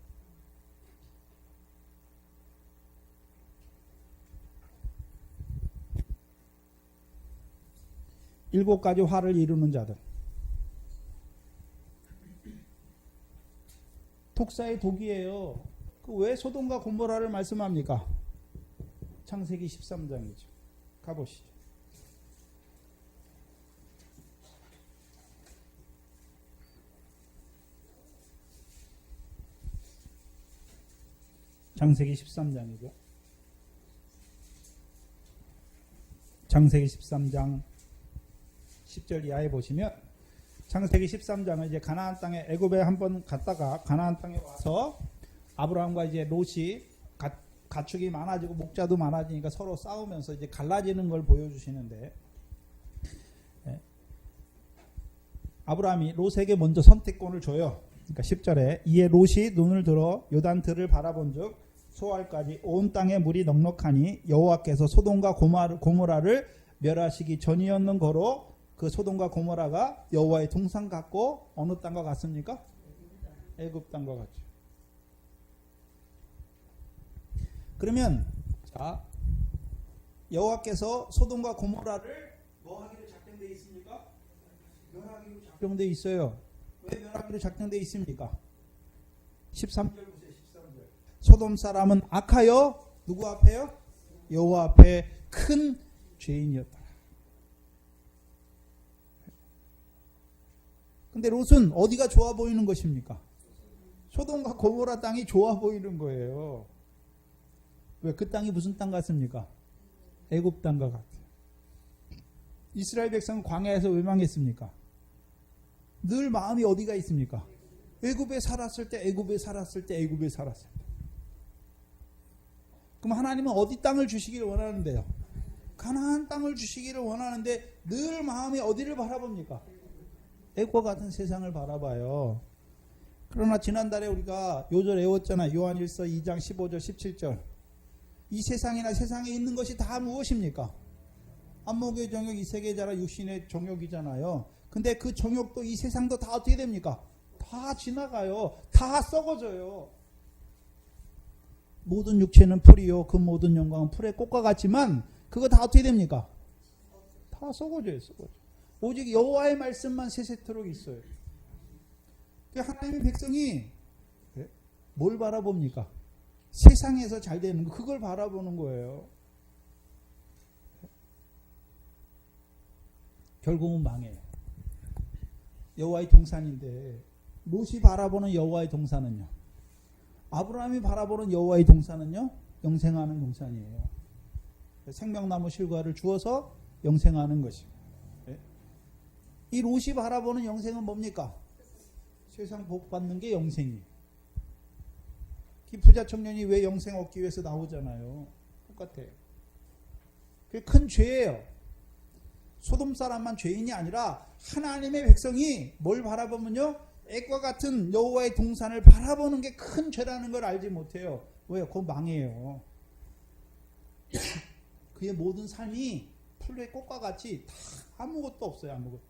일곱 가지 화를 이루는 자들. 독사의 독이에요. 그 왜 소돔과 고모라를 말씀합니까? 창세기 13장이죠. 가보시죠. 창세기 13장이죠. 창세기 13장 10절 이하에 보시면 창세기 13장은 이제 가나안 땅에 애굽에 한번 갔다가 가나안 땅에 와서 아브라함과 이제 롯이 가축이 많아지고 목자도 많아지니까 서로 싸우면서 이제 갈라지는 걸 보여주시는데, 아브라함이 롯에게 먼저 선택권을 줘요. 그러니까 10절에 이에 롯이 눈을 들어 요단 들을 바라본즉 소알까지 온 땅에 물이 넉넉하니 여호와께서 소돔과 고모라를 멸하시기 전이었는거로 그 소돔과 고모라가 여호와의 동산 같고 어느 땅과 같습니까? 애굽 땅과 같죠. 그러면 자, 여호와께서 소돔과 고모라를 뭐 하기로 작정되어 있습니까? 멸하기로 작정되어 있어요. 왜 멸하기로 작정되어 있습니까? 13절 보세요. 13절. 소돔 사람은 악하여 누구 앞에요? 여호와 앞에 큰 죄인이었다. 근데 롯은 어디가 좋아 보이는 것입니까? 소돔과 고모라 땅이 좋아 보이는 거예요. 왜? 그 땅이 무슨 땅 같습니까? 애굽 땅과 같아요. 이스라엘 백성은 광야에서 왜 망했습니까? 늘 마음이 어디가 있습니까? 애굽에 살았을 때, 애굽에 살았을 때, 애굽에 살았을 때. 그럼 하나님은 어디 땅을 주시기를 원하는데요? 가나안 땅을 주시기를 원하는데 늘 마음이 어디를 바라봅니까? 애굽과 같은 세상을 바라봐요. 그러나 지난달에 우리가 요절 외웠잖아요. 요한일서 2장 15절 17절. 이 세상이나 세상에 있는 것이 다 무엇입니까? 안목의 정욕, 이색의 자라, 육신의 정욕이잖아요. 근데 그 정욕도 이 세상도 다 어떻게 됩니까? 다 지나가요. 다 썩어져요. 모든 육체는 풀이요 그 모든 영광은 풀의 꽃과 같지만 그거 다 어떻게 됩니까? 다 썩어져요. 썩어져. 오직 여호와의 말씀만 세세토록 있어요. 하나님의 백성이 뭘 바라봅니까? 세상에서 잘 되는 거, 그걸 바라보는 거예요. 결국은 망해요. 여호와의 동산인데 롯이 바라보는 여호와의 동산은요, 아브라함이 바라보는 여호와의 동산은요, 영생하는 동산이에요. 생명나무 실과를 주어서 영생하는 것이고, 이 롯이 바라보는 영생은 뭡니까? 세상 복 받는 게 영생이에요. 이 부자 청년이 왜 영생 얻기 위해서 나오잖아요. 똑같아요. 그게 큰 죄예요. 소돔 사람만 죄인이 아니라 하나님의 백성이 뭘 바라보면요, 애과 같은 여호와의 동산을 바라보는 게 큰 죄라는 걸 알지 못해요. 왜요? 그거 망해요. 그의 모든 삶이 풀의 꽃과 같이 다 아무것도 없어요. 아무것도.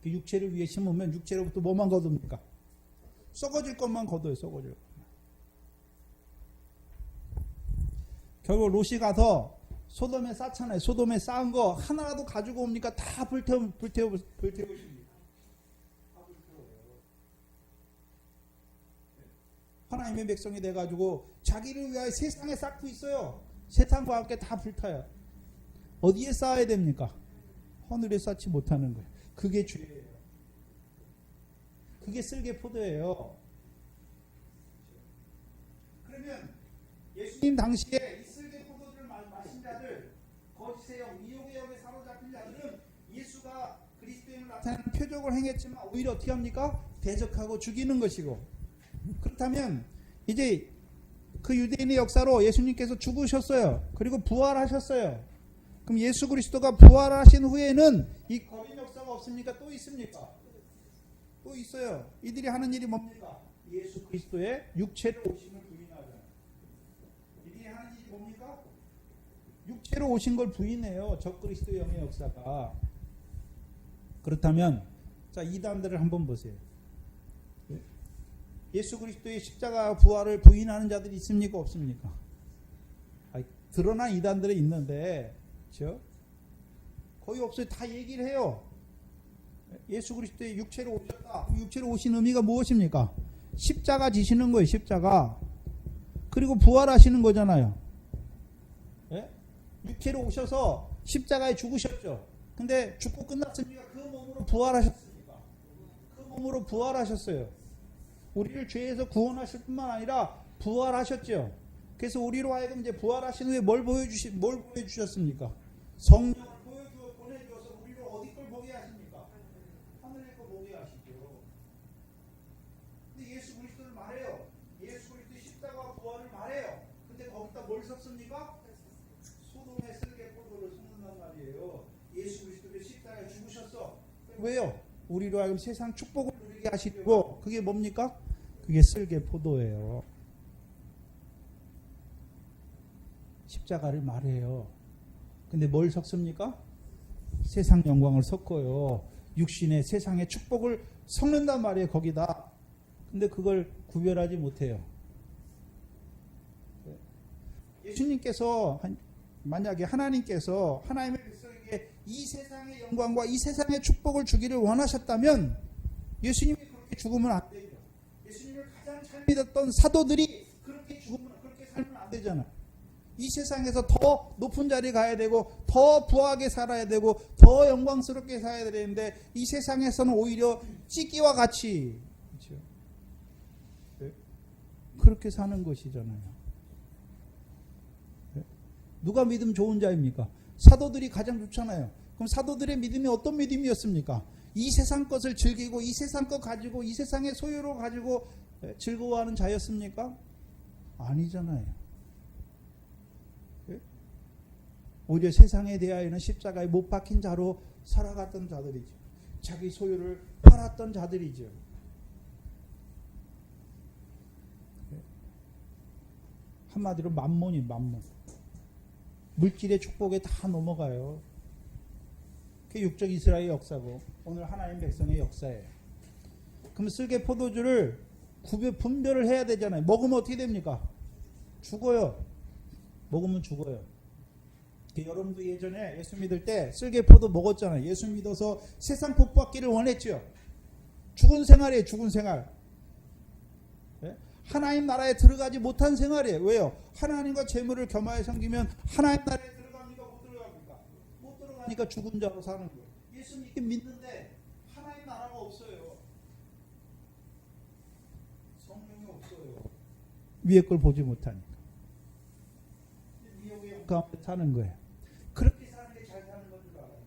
그 육체를 위해 심으면 육체로부터 뭐만 거둡니까? 썩어질 것만 거둬요. 썩어질 것만. 결국 롯이 가서 소돔에 쌓잖아요. 소돔에 쌓은 거 하나라도 가지고 옵니까? 다 불태우십니다. 하나님의 백성이 돼가지고 자기를 위하여 세상에 쌓고 있어요. 세상과 함께 다 불타요. 어디에 쌓아야 됩니까? 하늘에 쌓지 못하는 거예요. 그게 죄예요. 그게 쓸개포도예요. 그러면 예수님 당시에 이 쓸개포도를 마신 자들, 거짓의 영, 미혹의 영에 사로잡힌 자들은 예수가 그리스도인을 나타내는 표적을 행했지만 오히려 어떻게 합니까? 대적하고 죽이는 것이고. 그렇다면 이제 그 유대인의 역사로 예수님께서 죽으셨어요. 그리고 부활하셨어요. 그럼 예수 그리스도가 부활하신 후에는 이 거짓 역사가 없습니까? 또 있습니까? 또 있어요. 이들이 하는 일이 뭡니까? 예수 그리스도의 육체로 오심을 부인하잖아요. 이들이 하는 일이 뭡니까? 육체로 오신 걸 부인해요. 적그리스도의 영의 역사가. 그렇다면 자, 이단들을 한번 보세요. 예수 그리스도의 십자가 부활을 부인하는 자들이 있습니까? 없습니까? 드러난 이단들이 있는데, 그렇죠? 거의 없어요. 다 얘기를 해요. 예수 그리스도의 육체로 오셨다. 육체로 오신 의미가 무엇입니까? 십자가 지시는 거예요. 십자가. 그리고 부활하시는 거잖아요. 예? 육체로 오셔서 십자가에 죽으셨죠. 근데 죽고 끝났습니까? 그 몸으로 부활하셨습니까? 그 몸으로 부활하셨어요. 우리를 죄에서 구원하실 뿐만 아니라 부활하셨죠. 그래서 우리로 하여금 이제 부활하신 후에 뭘 보여주셨습니까? 성령을 보내주어서 우리를 어디 걸 보게 하십니까? 하늘의 섰습니까? 소돔의 쓸개 포도를 섞는단 말이에요. 예수 그리스도의 십자가에 죽으셨어. 왜요? 우리로 하여금 세상 축복을 누리게 하시려고. 그게 뭡니까? 그게 쓸개 포도예요. 십자가를 말해요. 근데 뭘 섞습니까? 세상 영광을 섞어요. 육신의 세상의 축복을 섞는단 말이에요. 거기다. 근데 그걸 구별하지 못해요. 예수님께서 만약에 하나님께서 하나님의 백성에게 이 세상의 영광과 이 세상의 축복을 주기를 원하셨다면 예수님이 그렇게 죽으면 안 되죠. 예수님을 가장 잘 믿었던 사도들이 그렇게 살면 안 되잖아요. 이 세상에서 더 높은 자리에 가야 되고 더 부하게 살아야 되고 더 영광스럽게 살아야 되는데 이 세상에서는 오히려 찌기와 같이 그렇죠? 네? 그렇게 사는 것이잖아요. 네? 누가 믿음 좋은 자입니까? 사도들이 가장 좋잖아요. 그럼 사도들의 믿음이 어떤 믿음이었습니까? 이 세상 것을 즐기고 이 세상 것 가지고 이 세상의 소유로 가지고 즐거워하는 자였습니까? 아니잖아요. 오히려 세상에 대하여는 십자가에 못 박힌 자로 살아갔던 자들이죠. 자기 소유를 팔았던 자들이죠. 한마디로 만몬이 만몬. 물질의 축복에 다 넘어가요. 그게 육적 이스라엘의 역사고 오늘 하나님 백성의 역사예요. 그럼 쓸개 포도주를 분별을 해야 되잖아요. 먹으면 어떻게 됩니까? 죽어요. 먹으면 죽어요. 여러분도 예전에 예수 믿을 때 쓸개 포도 먹었잖아요. 예수 믿어서 세상 복 받기를 원했죠. 죽은 생활이에요. 죽은 생활. 네? 하나님 나라에 들어가지 못한 생활이에요. 왜요? 하나님과 재물을 겸하여 섬기면 하나님 나라에 들어갑니까? 못 들어갑니까? 못 들어가니까 죽은 자로 사는 거예요. 예수 믿는데 하나님 나라가 없어요. 성령이 없어요. 위에 걸 보지 못하니까. 미혹의 영 가운데 사는 거예요. 그렇게 사는 게 잘 사는 건 줄 알아요.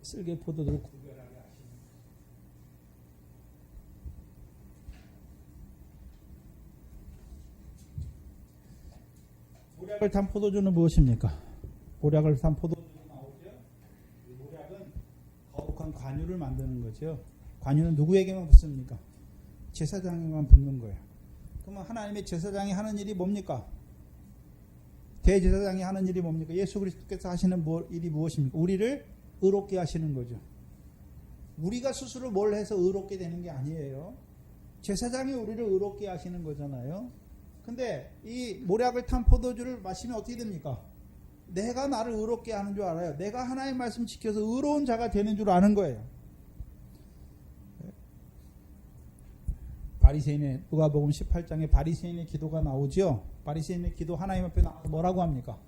쓸개 포도를 구별하게 하시는 거예요. 모략을 탄 포도주는 무엇입니까? 모략을 탄 포도주는 나오죠. 이 모략은 거룩한 관유를 만드는 거죠. 관유는 누구에게만 붙습니까? 제사장에게만 붙는 거예요. 그러면 하나님의 제사장이 하는 일이 뭡니까? 대제사장이 하는 일이 뭡니까? 예수 그리스도께서 하시는 일이 무엇입니까? 우리를 의롭게 하시는 거죠. 우리가 스스로 뭘 해서 의롭게 되는 게 아니에요. 제사장이 우리를 의롭게 하시는 거잖아요. 근데 이 모략을 탄 포도주를 마시면 어떻게 됩니까? 내가 나를 의롭게 하는 줄 알아요. 내가 하나님의 말씀 지켜서 의로운 자가 되는 줄 아는 거예요. 바리새인의 누가복음 18장에 바리새인의 기도가 나오죠. 바리새인의 기도 하나님 앞에 나와서 뭐라고 합니까?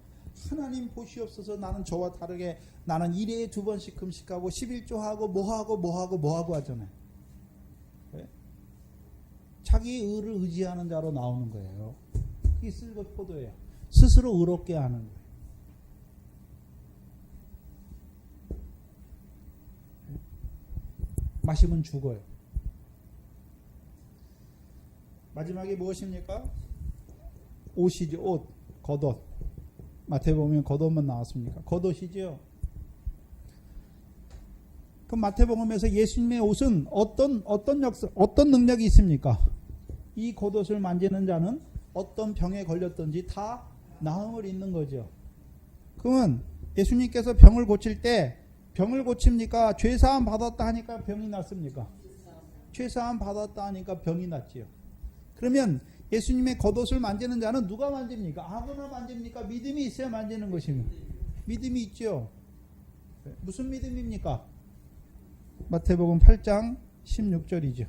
하나님 보시옵소서 나는 저와 다르게 나는 1회에 2번씩 금식하고 11조하고 뭐하고 하잖아요. 네? 자기 의를 의지하는 자로 나오는 거예요. 그게 쓸개 포도예요. 스스로 의롭게 하는 거예요. 마시면 죽어요. 마지막에 무엇입니까? 옷이죠. 옷, 겉옷. 마태복음에 겉옷만 나왔습니까? 겉옷이죠. 그럼 마태복음에서 예수님의 옷은 어떤 역사, 어떤 능력이 있습니까? 이 겉옷을 만지는 자는 어떤 병에 걸렸든지 다 나음을 입는 거죠. 그러면 예수님께서 병을 고칠 때 병을 고칩니까? 죄사함 받았다 하니까 병이 났습니까? 죄사함 받았다 하니까 병이 났지요. 그러면 예수님의 겉옷을 만지는 자는 누가 만집니까? 아무나 만집니까? 믿음이 있어야 만지는 것입니다. 믿음이 있죠. 무슨 믿음입니까? 마태복음 8장 16절이죠.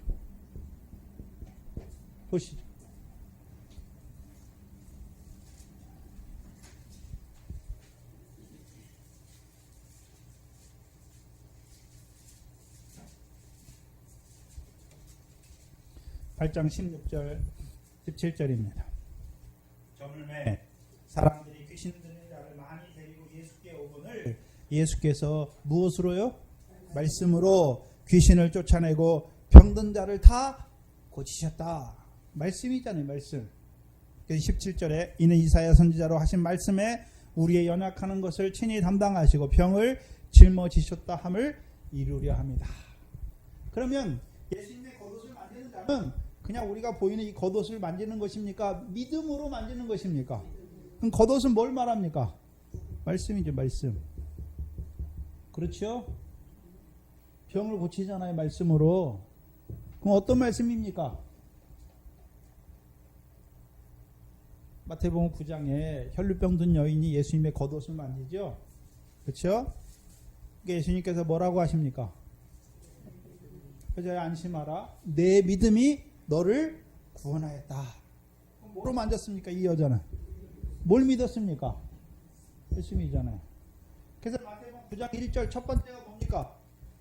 보시죠. (8장 16절) 17절입니다. 저물매 사람들이 귀신 들린 자를 많이 데리고 예수께 오거늘 예수께서 무엇으로요? 말씀으로 귀신을 쫓아내고 병든 자를 다 고치셨다. 말씀이잖아요. 말씀. 17절에 이는 이사야 선지자로 하신 말씀에 우리의 연약하는 것을 친히 담당하시고 병을 짊어지셨다 함을 이루려 합니다. 그러면 예수님의 겉옷을 만지는 자는 그냥 우리가 보이는 이 겉옷을 만지는 것입니까? 믿음으로 만지는 것입니까? 그럼 겉옷은 뭘 말합니까? 말씀이죠. 말씀. 그렇죠? 병을 고치잖아요. 말씀으로. 그럼 어떤 말씀입니까? 마태복음 9장에 혈루병 든 여인이 예수님의 겉옷을 만지죠. 그렇죠? 예수님께서 뭐라고 하십니까? 여자야 안심하라. 내 믿음이 너를 구원하였다. 뭐로 만졌습니까? 이 여자는. 뭘 믿었습니까? 예수님이잖아요. 그래서 마태복음 9장 1절 첫 번째가 뭡니까?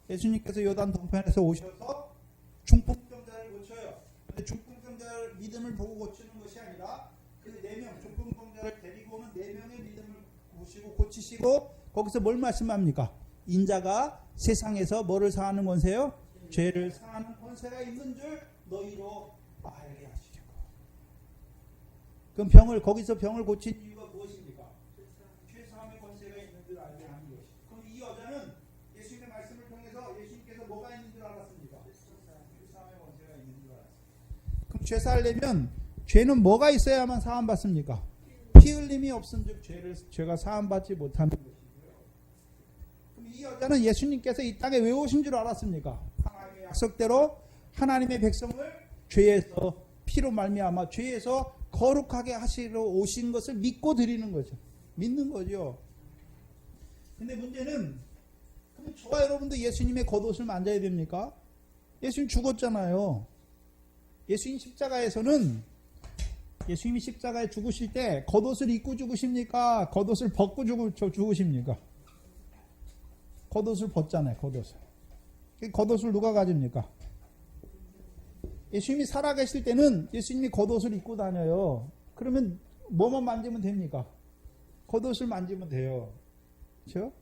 예수님께서 요단 동편에서 오셔서 중풍병자를 고쳐요. 근데 중풍병자를 믿음을 보고 고치는 것이 아니라 그 4명 중풍병자를 데리고 오는 4명의 믿음을 보시고 고치시고 거기서 뭘 말씀합니까? 인자가 세상에서 뭐를 사하는 권세요? 죄를 사하는 권세가 있는 줄 너희로 알게 하시려고. 그럼 거기서 병을 고친 이유가 무엇입니까? 죄사함의 권세가 있는 줄 알게 하는 것이죠. 그럼 이 여자는 예수님의 말씀을 통해서 예수님께서 뭐가 있는 줄 알았습니까? 죄사함의 권세가 있는 줄 알았습니다. 그럼 죄 살려면 죄는 뭐가 있어야만 사함 받습니까? 피 흘림이 없은즉 죄가 사함 받지 못하는 것이고요. 그럼 이 여자는 예수님께서 이 땅에 왜 오신 줄 알았습니까? 하나님의 약속대로 하나님의 백성을 죄에서 피로 말미암아 죄에서 거룩하게 하시러 오신 것을 믿고 드리는 거죠. 믿는 거죠. 근데 문제는 그럼 저와 여러분도 예수님의 겉옷을 만져야 됩니까? 예수님 죽었잖아요. 예수님이 십자가에 죽으실 때 겉옷을 입고 죽으십니까? 겉옷을 벗고 죽으십니까? 겉옷을 벗잖아요. 겉옷을 누가 가집니까? 예수님이 살아계실 때는 예수님이 겉옷을 입고 다녀요. 그러면 뭐만 만지면 됩니까? 겉옷을 만지면 돼요. 그렇죠?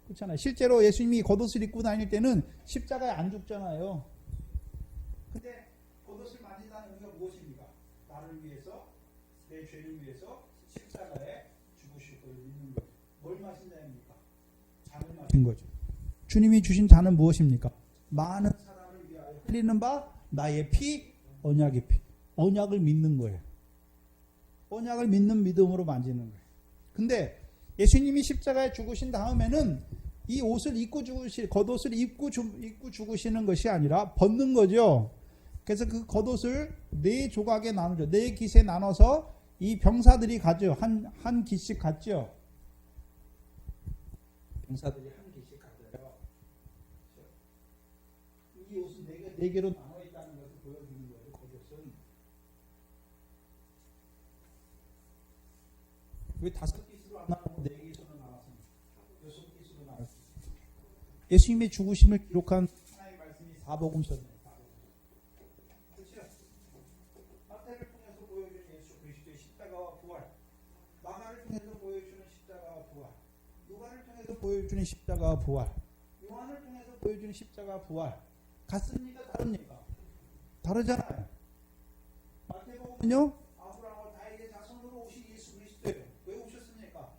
그렇잖아요. 실제로 예수님이 겉옷을 입고 다닐 때는 십자가에 안 죽잖아요. 근데 겉옷을 만진다는 의미가 무엇입니까? 나를 위해서, 내 죄를 위해서 십자가에 죽으실 것을 믿는 거죠. 뭘 마신다입니까? 잔을 마신 거죠. 주님이 주신 잔은 무엇입니까? 많은 사람을 위하여 흘리는 바 나의 피, 언약의 피. 언약을 믿는 거예요. 언약을 믿는 믿음으로 만지는 거예요. 근데 예수님이 십자가에 죽으신 다음에는 이 옷을 입고 겉옷을 입고 죽으시는 것이 아니라 벗는 거죠. 그래서 그 겉옷을 4조각에 나누죠. 4깃에 나눠서 이 병사들이 가죠. 한 깃씩 갔죠. 병사들이 한 깃씩 가져요. 이 옷은 4개로 나눠 있다는 것을 보여주는 거예요. 겉옷은. 왜 5깃으로 안 나누고 4깃으로 나눴습니까? 6깃으로 나눴습니다. 예수님의 죽으심을 기록한 하나님의 말씀이 사복음서입니다. 마태를 통해서 보여주는 예수 그리스도의 십자가와 부활, 마가를 통해서 보여주는 십자가와 부활, 누가를 통해서 보여주는 십자가와 부활, 요한을 통해서 보여주는 십자가와 부활, 같습니까? 다릅니까? 다르잖아요. 마태복음은요, 아브라함과 다윗의 자손으로 오신 예수 그리스도예요. 왜 오셨습니까?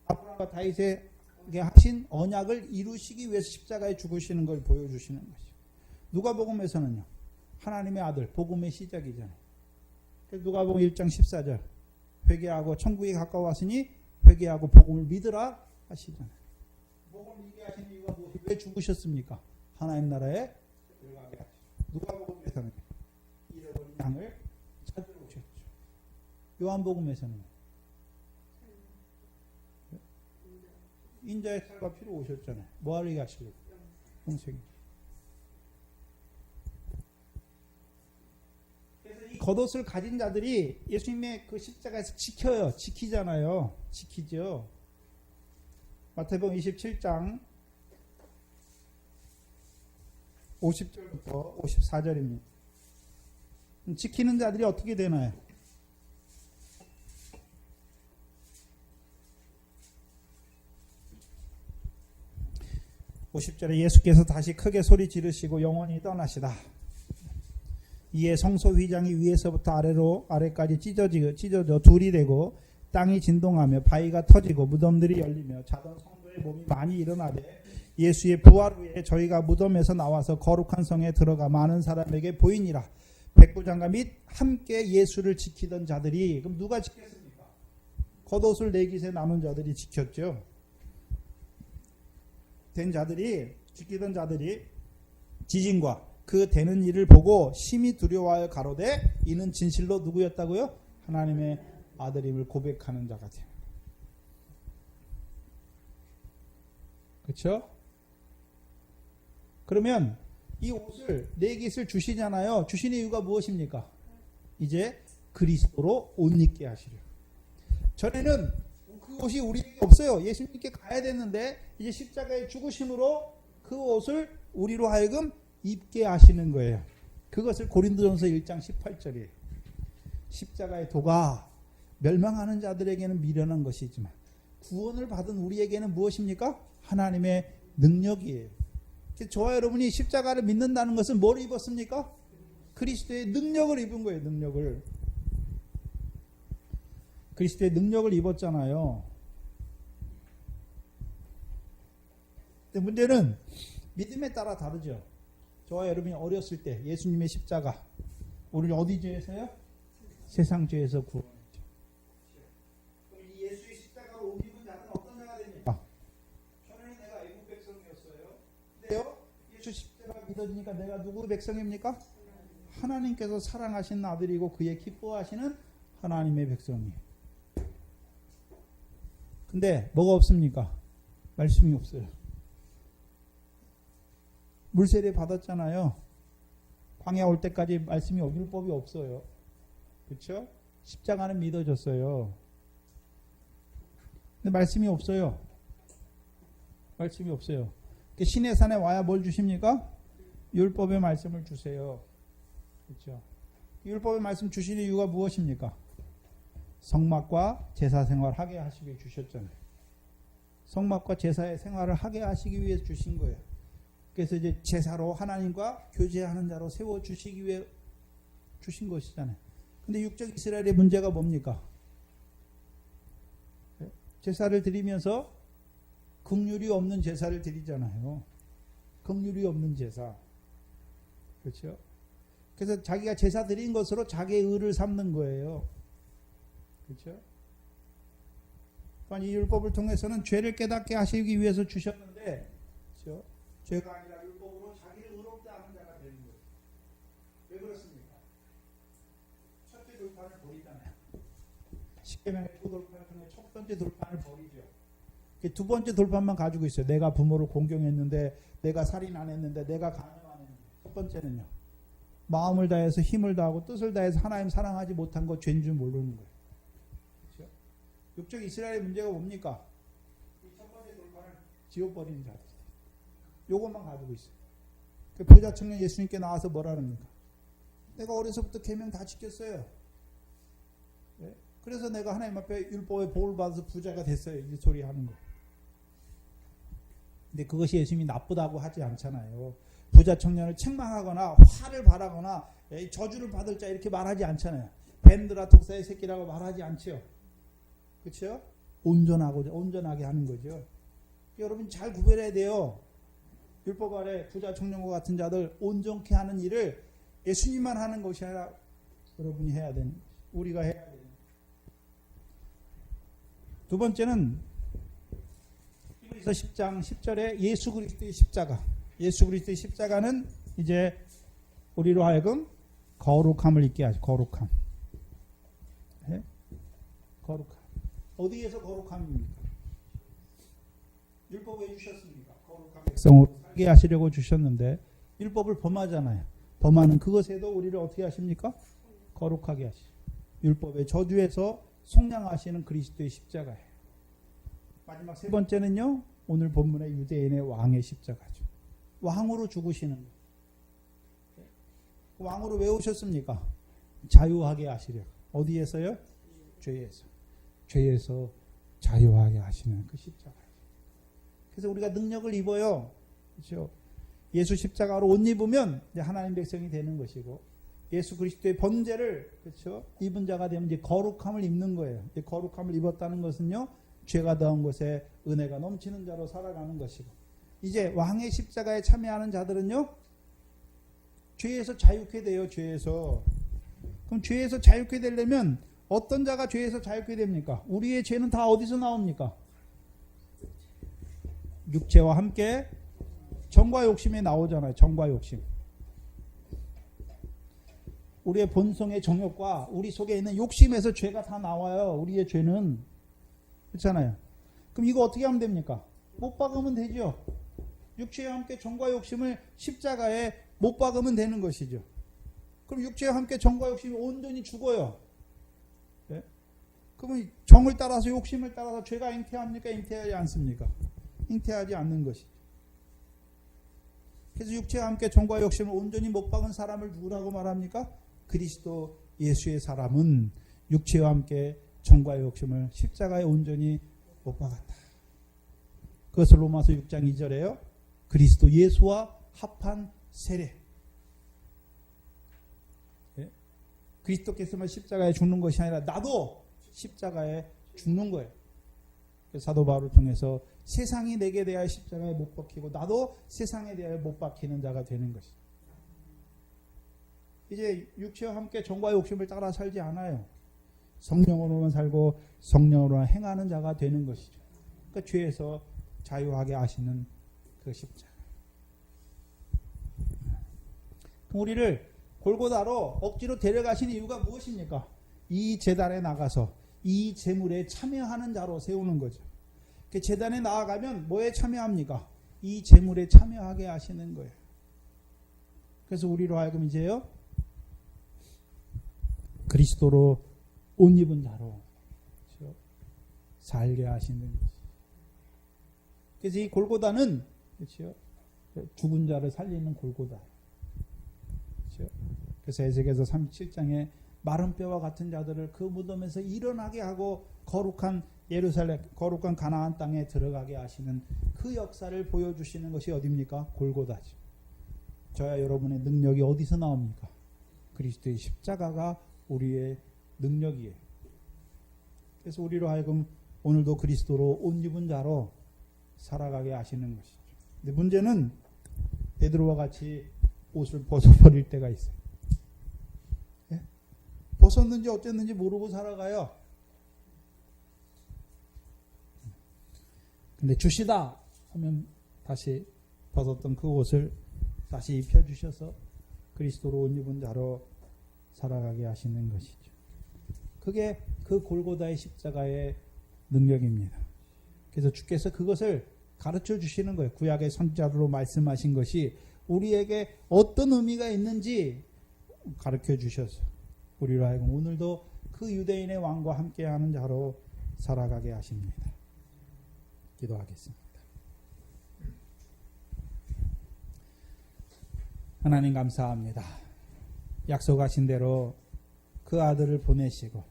아브라함과 다윗에게 하신 언약을 이루시기 위해서 십자가에 죽으시는 걸 보여주시는 것이죠. 누가복음에서는요, 하나님의 아들, 복음의 시작이잖아요. 누가복음 1장 14절, 회개하고 천국이 가까웠으니 회개하고 복음을 믿으라 하시잖아요. 복음을 믿게 하신 이유가 무엇이? 왜 죽으셨습니까? 하나님 나라에 들어가게 하시죠. 누가복음에서는 잃어버린 양을 찾으러 오셨죠. 요한복음에서는 인자의 살과 피로 오셨잖아요. 뭐하러 가시려고? 공생이. 그래서 이 겉옷을 가진 자들이 예수님의 그 십자가에서 지키잖아요. 지키죠. 마태복음 27장 50절부터 54절입니다. 지키는 자들이 어떻게 되나요? (50절에) 예수께서 다시 크게 소리 지르시고 영원히 떠나시다. 이에 성소 휘장이 위에서부터 아래까지 찢어져 둘이 되고 땅이 진동하며 바위가 터지고 무덤들이 열리며 자던 성도의 몸이 많이 일어나되 예수의 부활 후에 저희가 무덤에서 나와서 거룩한 성에 들어가 많은 사람에게 보이니라. 백부장과 및 함께 예수를 지키던 자들이, 그럼 누가 지켰습니까? 겉옷을 네 깃에 나눈 자들이 지켰죠. 지키던 자들이 지진과 그 되는 일을 보고 심히 두려워하여 가로되 이는 진실로 누구였다고요? 하나님의 아들임을 고백하는 자가 됩니다. 그렇죠? 그러면 이 옷을 네 깃을 주시잖아요. 주신 이유가 무엇입니까? 이제 그리스도로 옷 입게 하시려. 전에는 그 옷이 우리에게 없어요. 예수님께 가야 됐는데 이제 십자가의 죽으심으로 그 옷을 우리로 하여금 입게 하시는 거예요. 그것을 고린도전서 1장 18절이에요. 십자가의 도가 멸망하는 자들에게는 미련한 것이지만 구원을 받은 우리에게는 무엇입니까? 하나님의 능력이에요. 저와 여러분이 십자가를 믿는다는 것은 뭘 입었습니까? 그리스도의 능력을 입은 거예요. 능력을. 그리스도의 능력을 입었잖아요. 근데 문제는 믿음에 따라 다르죠. 저와 여러분이 어렸을 때 예수님의 십자가, 우리를 어디 죄에서요? 세상 죄에서 구원했죠. 그럼 이 예수의 십자가로 옷 입은 자는 어떤 자가 됩니까? 전에는 내가 애국 백성이었어요. 근데요, 예수 십자가 믿어지니까 내가 누구 백성입니까? 하나님께서 사랑하신 아들이고 그의 기뻐하시는 하나님의 백성이에요. 근데 뭐가 없습니까? 말씀이 없어요. 물세례 받았잖아요. 광야 올 때까지 말씀이 율법이 없어요. 그렇죠? 십자가는 믿어졌어요. 근데 말씀이 없어요. 말씀이 없어요. 시내산에 와야 뭘 주십니까? 율법의 말씀을 주세요. 그렇죠? 율법의 말씀 주시는 이유가 무엇입니까? 성막과 제사 생활 하게 하시기 위해 주셨잖아요. 성막과 제사의 생활을 하게 하시기 위해 주신 거예요. 그래서 이제 제사로 하나님과 교제하는 자로 세워 주시기 위해 주신 것이잖아요. 근데 육적 이스라엘의 문제가 뭡니까? 제사를 드리면서 긍휼이 없는 제사를 드리잖아요. 긍휼이 없는 제사. 그렇죠? 그래서 자기가 제사 드린 것으로 자기의 의를 삼는 거예요. 그렇죠? 이 율법을 통해서는 죄를 깨닫게 하시기 위해서 주셨는데, 그렇죠? 죄가 아니라 율법으로 자기를 의롭다 하는 자가 되는 거예요. 왜 그렇습니까? 첫째 돌판을 버리잖아요. 십계명의 두 돌판을 통해 첫 번째 돌판을 버리죠. 두 번째 돌판만 가지고 있어요. 내가 부모를 공경했는데, 내가 살인 안 했는데, 내가 간음 안 했는데. 첫 번째는요, 마음을 다해서 힘을 다하고 뜻을 다해서 하나님 사랑하지 못한 거 죄인 줄 모르는 거예요. 그렇죠? 육적 이스라엘의 문제가 뭡니까? 이 첫 번째 돌판을 지워버리는 자들. 요것만 가지고 있어요. 그 부자 청년 예수님께 나와서 뭐라 합니까? 내가 어려서부터 계명 다 지켰어요. 네? 그래서 내가 하나님 앞에 율법의 복을 받아서 부자가 됐어요. 이 소리 하는 거. 근데 그것이 예수님이 나쁘다고 하지 않잖아요. 부자 청년을 책망하거나 화를 바라거나 저주를 받을 자 이렇게 말하지 않잖아요. 뱀들아 독사의 새끼라고 말하지 않죠. 그렇죠? 온전하게 하는 거죠. 여러분 잘 구별해야 돼요. 율법 아래 부자 청년과 같은 자들 온전케 하는 일을 예수님만 하는 것이 아니라 여러분이 해야 되는, 우리가 해야 되는. 두 번째는 히브리서 10장 10절에 예수 그리스도의 십자가. 예수 그리스도의 십자가는 이제 우리로 하여금 거룩함을 입게 하죠. 거룩함. 네? 거룩함. 어디에서 거룩함입니까? 율법 왜 주셨습니까? 거룩한 백성으로 살게 하시려고 주셨는데 율법을 범하잖아요. 범하는 그것에도 우리를 어떻게 하십니까? 거룩하게 하시죠. 율법의 저주에서 속량하시는 그리스도의 십자가예요. 마지막 세 번째는요, 오늘 본문의 유대인의 왕의 십자가죠. 왕으로 죽으시는 거예요. 왕으로 왜 오셨습니까? 자유하게 하시려. 어디에서요? 죄에서. 죄에서 자유하게 하시는 그 십자가. 그래서 우리가 능력을 입어요. 그렇죠? 예수 십자가로 옷 입으면 이제 하나님 백성이 되는 것이고, 예수 그리스도의 번제를 그렇죠? 입은 자가 되면 이제 거룩함을 입는 거예요. 이제 거룩함을 입었다는 것은요, 죄가 더한 곳에 은혜가 넘치는 자로 살아가는 것이고, 이제 왕의 십자가에 참여하는 자들은요, 죄에서 자유케 돼요. 죄에서. 그럼 죄에서 자유케 되려면 어떤 자가 죄에서 자유케 됩니까? 우리의 죄는 다 어디서 나옵니까? 육체와 함께 정과 욕심이 나오잖아요. 정과 욕심. 우리의 본성의 정욕과 우리 속에 있는 욕심에서 죄가 다 나와요. 우리의 죄는. 그렇잖아요. 그럼 이거 어떻게 하면 됩니까? 못 박으면 되죠. 육체와 함께 정과 욕심을 십자가에 못 박으면 되는 것이죠. 그럼 육체와 함께 정과 욕심이 온전히 죽어요. 네? 그러면 정을 따라서 욕심을 따라서 죄가 잉태합니까? 잉태하지 않습니까? 잉태하지 않는 것이죠. 그래서 육체와 함께 정과 욕심을 온전히 못 박은 사람을 누구라고 말합니까? 그리스도 예수의 사람은 육체와 함께 정과 욕심을 십자가에 온전히 못 박았다. 그것을 로마서 6장 2절에요. 그리스도 예수와 합한 세례. 예? 그리스도께서만 십자가에 죽는 것이 아니라 나도 십자가에 죽는 거예요. 사도 바울을 통해서 세상이 내게 대하여 십자가에 못 박히고 나도 세상에 대하여 못 박히는 자가 되는 것이죠. 이제 육체와 함께 정과 욕심을 따라 살지 않아요. 성령으로만 살고 성령으로만 행하는 자가 되는 것이죠. 그러니까 죄에서 자유하게 하시는 그 십자가. 우리를 골고다로 억지로 데려가신 이유가 무엇입니까? 이 제단에 나가서 이 제물에 참여하는 자로 세우는 거죠. 그 제단에 나아가면 뭐에 참여합니까? 이 제물에 참여하게 하시는 거예요. 그래서 우리로 하여금 이제요, 그리스도로 옷 입은 자로 그렇죠? 살게 하시는 거죠. 그래서 이 골고다는 그렇죠? 죽은 자를 살리는 골고다. 그렇죠? 그래서 에스겔서 37장에 마른 뼈와 같은 자들을 그 무덤에서 일어나게 하고 거룩한 예루살렘, 거룩한 가나안 땅에 들어가게 하시는 그 역사를 보여주시는 것이 어디입니까? 골고다죠. 저와 여러분의 능력이 어디서 나옵니까? 그리스도의 십자가가 우리의 능력이에요. 그래서 우리로 하여금 오늘도 그리스도로 옷 입은 자로 살아가게 하시는 것이죠. 근데 문제는 베드로와 같이 옷을 벗어버릴 때가 있어요. 예? 벗었는지 어쨌는지 모르고 살아가요. 근데 주시다 하면 다시 벗었던 그 옷을 다시 입혀주셔서 그리스도로 옷 입은 자로 살아가게 하시는 것이죠. 그게 그 골고다의 십자가의 능력입니다. 그래서 주께서 그것을 가르쳐 주시는 거예요. 구약의 선지자로 말씀하신 것이 우리에게 어떤 의미가 있는지 가르쳐 주셔서 우리로 하여금 오늘도 그 유대인의 왕과 함께하는 자로 살아가게 하십니다. 기도하겠습니다. 하나님 감사합니다. 약속하신 대로 그 아들을 보내시고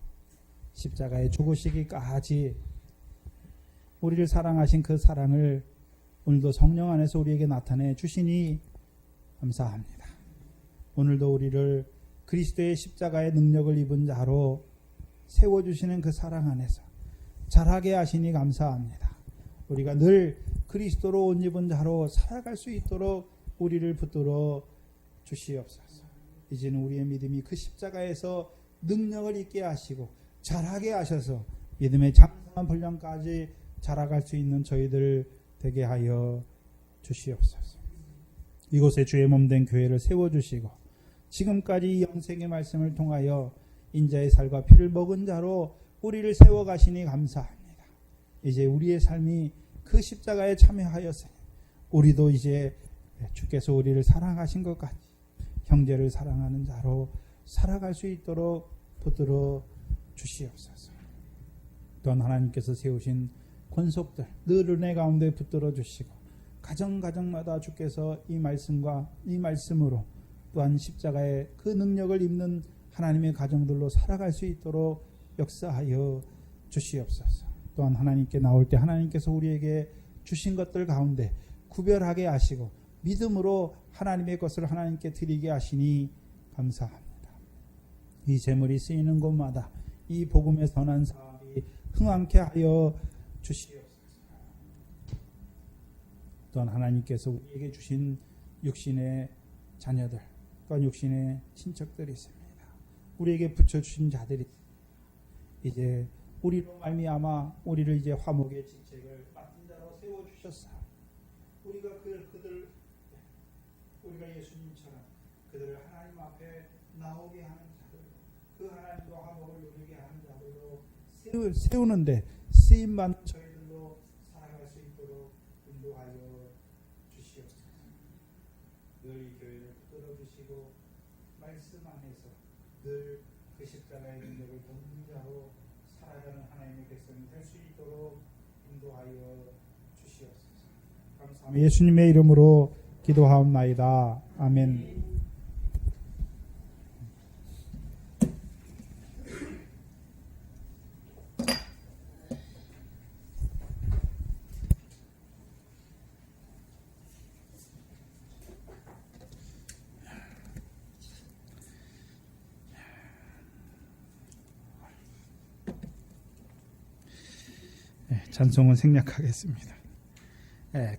십자가에 죽으시기까지 우리를 사랑하신 그 사랑을 오늘도 성령 안에서 우리에게 나타내 주시니 감사합니다. 오늘도 우리를 그리스도의 십자가의 능력을 입은 자로 세워주시는 그 사랑 안에서 자라게 하시니 감사합니다. 우리가 늘 그리스도로 옷 입은 자로 살아갈 수 있도록 우리를 붙들어 주시옵소서. 이제는 우리의 믿음이 그 십자가에서 능력을 있게 하시고 자라게 하셔서 믿음의 장성한 분량까지 자라갈 수 있는 저희들 되게 하여 주시옵소서. 이곳에 주의 몸된 교회를 세워주시고 지금까지 영생의 말씀을 통하여 인자의 살과 피를 먹은 자로 우리를 세워가시니 감사합니다. 이제 우리의 삶이 그 십자가에 참여하였으니 우리도 이제 주께서 우리를 사랑하신 것 같이 형제를 사랑하는 자로 살아갈 수 있도록 붙들어 주시옵소서. 또한 하나님께서 세우신 권속들 늘 은혜 가운데 붙들어 주시고 가정마다 주께서 이 말씀과 이 말씀으로 또한 십자가의 그 능력을 입는 하나님의 가정들로 살아갈 수 있도록 역사하여 주시옵소서. 또한 하나님께 나올 때 하나님께서 우리에게 주신 것들 가운데 구별하게 하시고 믿음으로 하나님의 것을 하나님께 드리게 하시니 감사합니다. 이 재물이 쓰이는 곳마다 이 복음의 선한 사업이 흥황케 하여 주시옵소서. 또한 하나님께서 우리에게 주신 육신의 자녀들, 또한 육신의 친척들이 있습니다. 우리에게 붙여주신 자들이 이제 우리로 말미암아 우리를 이제 화목의 직책을 맡은 자로 세워주셨사. 우리가 우리가 예수님처럼 그들을 하나님 앞에 나오게 하는 자들, 그 하나님과 화목을 누리게 하는 자들로 세우는데 쓰임받는 저희들로 살아갈 수 있도록 인도하여 주시옵소서. 늘 이 교회를 붙들어 주시고 말씀 안에서 늘 그 십자가의 능력을 돕는 자로 살아가는 하나님의 백성이 될 수 있도록 인도하여 주시옵소서. 감사합니다. 예수님의 이름으로 기도하옵나이다. 아멘. 찬송은 생략하겠습니다.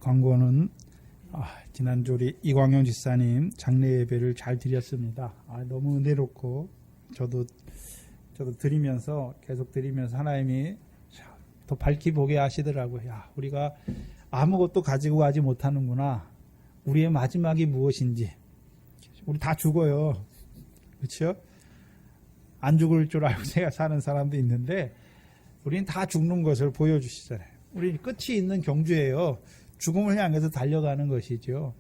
광고는 지난주 우리 이광용 집사님 장례 예배를 잘 드렸습니다. 너무 은혜롭고 저도 드리면서 계속 드리면서 하나님이 더 밝히 보게 하시더라고요. 야, 우리가 아무것도 가지고 가지 못하는구나. 우리의 마지막이 무엇인지. 우리 다 죽어요. 그렇죠? 안 죽을 줄 알고 사는 사람도 있는데 우리는 다 죽는 것을 보여주시잖아요. 우리는 끝이 있는 경주예요. 죽음을 향해서 달려가는 것이죠.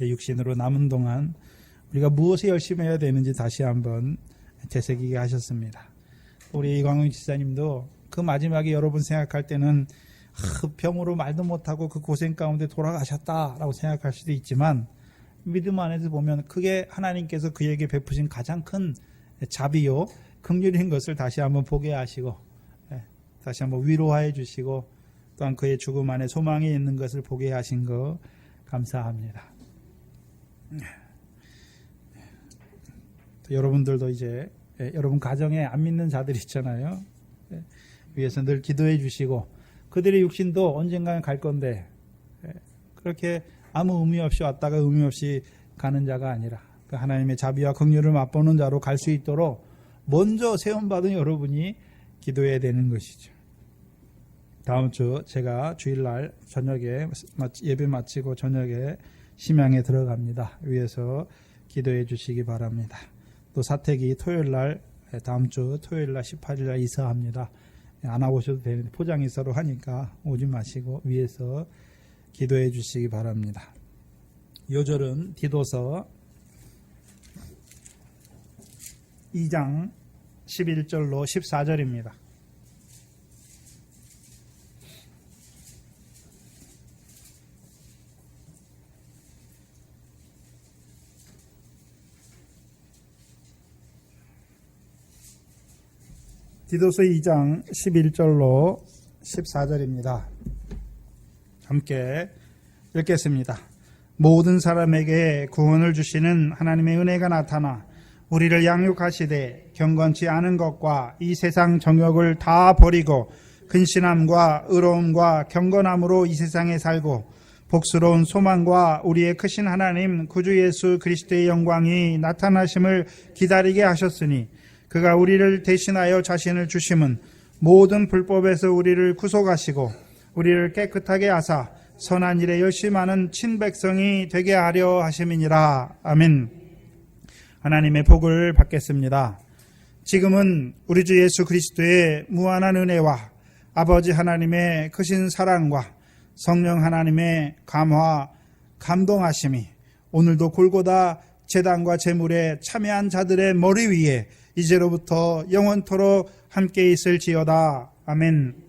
육신으로 남은 동안 우리가 무엇에 열심히 해야 되는지 다시 한번 되새기게 하셨습니다. 우리 이광훈 지사님도 그 마지막에 여러분 생각할 때는 병으로 말도 못하고 그 고생 가운데 돌아가셨다라고 생각할 수도 있지만 믿음 안에서 보면 그게 하나님께서 그에게 베푸신 가장 큰 자비요 긍휼인 것을 다시 한번 보게 하시고 다시 한번 위로해 주시고 또한 그의 죽음 안에 소망이 있는 것을 보게 하신 거 감사합니다. 여러분들도 이제 여러분 가정에 안 믿는 자들 있잖아요. 위해서 늘 기도해 주시고 그들의 육신도 언젠가는 갈 건데 그렇게 아무 의미 없이 왔다가 의미 없이 가는 자가 아니라 하나님의 자비와 긍휼을 맛보는 자로 갈 수 있도록 먼저 세움받은 여러분이 기도해야 되는 것이죠. 다음 주 제가 주일날 저녁에 예배 마치고 저녁에 심양에 들어갑니다. 위에서 기도해 주시기 바랍니다. 또 사택이 토요일날 다음 주 토요일날 18일날 이사합니다. 안 오셔도 되는데 포장 이사로 하니까 오지 마시고 위에서 기도해 주시기 바랍니다. 요절은 디도서 2장 11절로 14절입니다. 디도서 2장 11절로 14절입니다. 함께 읽겠습니다. 모든 사람에게 구원을 주시는 하나님의 은혜가 나타나 우리를 양육하시되 경건치 않은 것과 이 세상 정욕을 다 버리고 근신함과 의로움과 경건함으로 이 세상에 살고 복스러운 소망과 우리의 크신 하나님 구주 예수 그리스도의 영광이 나타나심을 기다리게 하셨으니 그가 우리를 대신하여 자신을 주심은 모든 불법에서 우리를 구속하시고 우리를 깨끗하게 하사 선한 일에 열심하는 친백성이 되게 하려 하심이니라. 아멘. 하나님의 복을 받겠습니다. 지금은 우리 주 예수 그리스도의 무한한 은혜와 아버지 하나님의 크신 사랑과 성령 하나님의 감화, 감동하심이 오늘도 골고다 제단과 제물에 참여한 자들의 머리 위에 이제로부터 영원토록 함께 있을지어다. 아멘.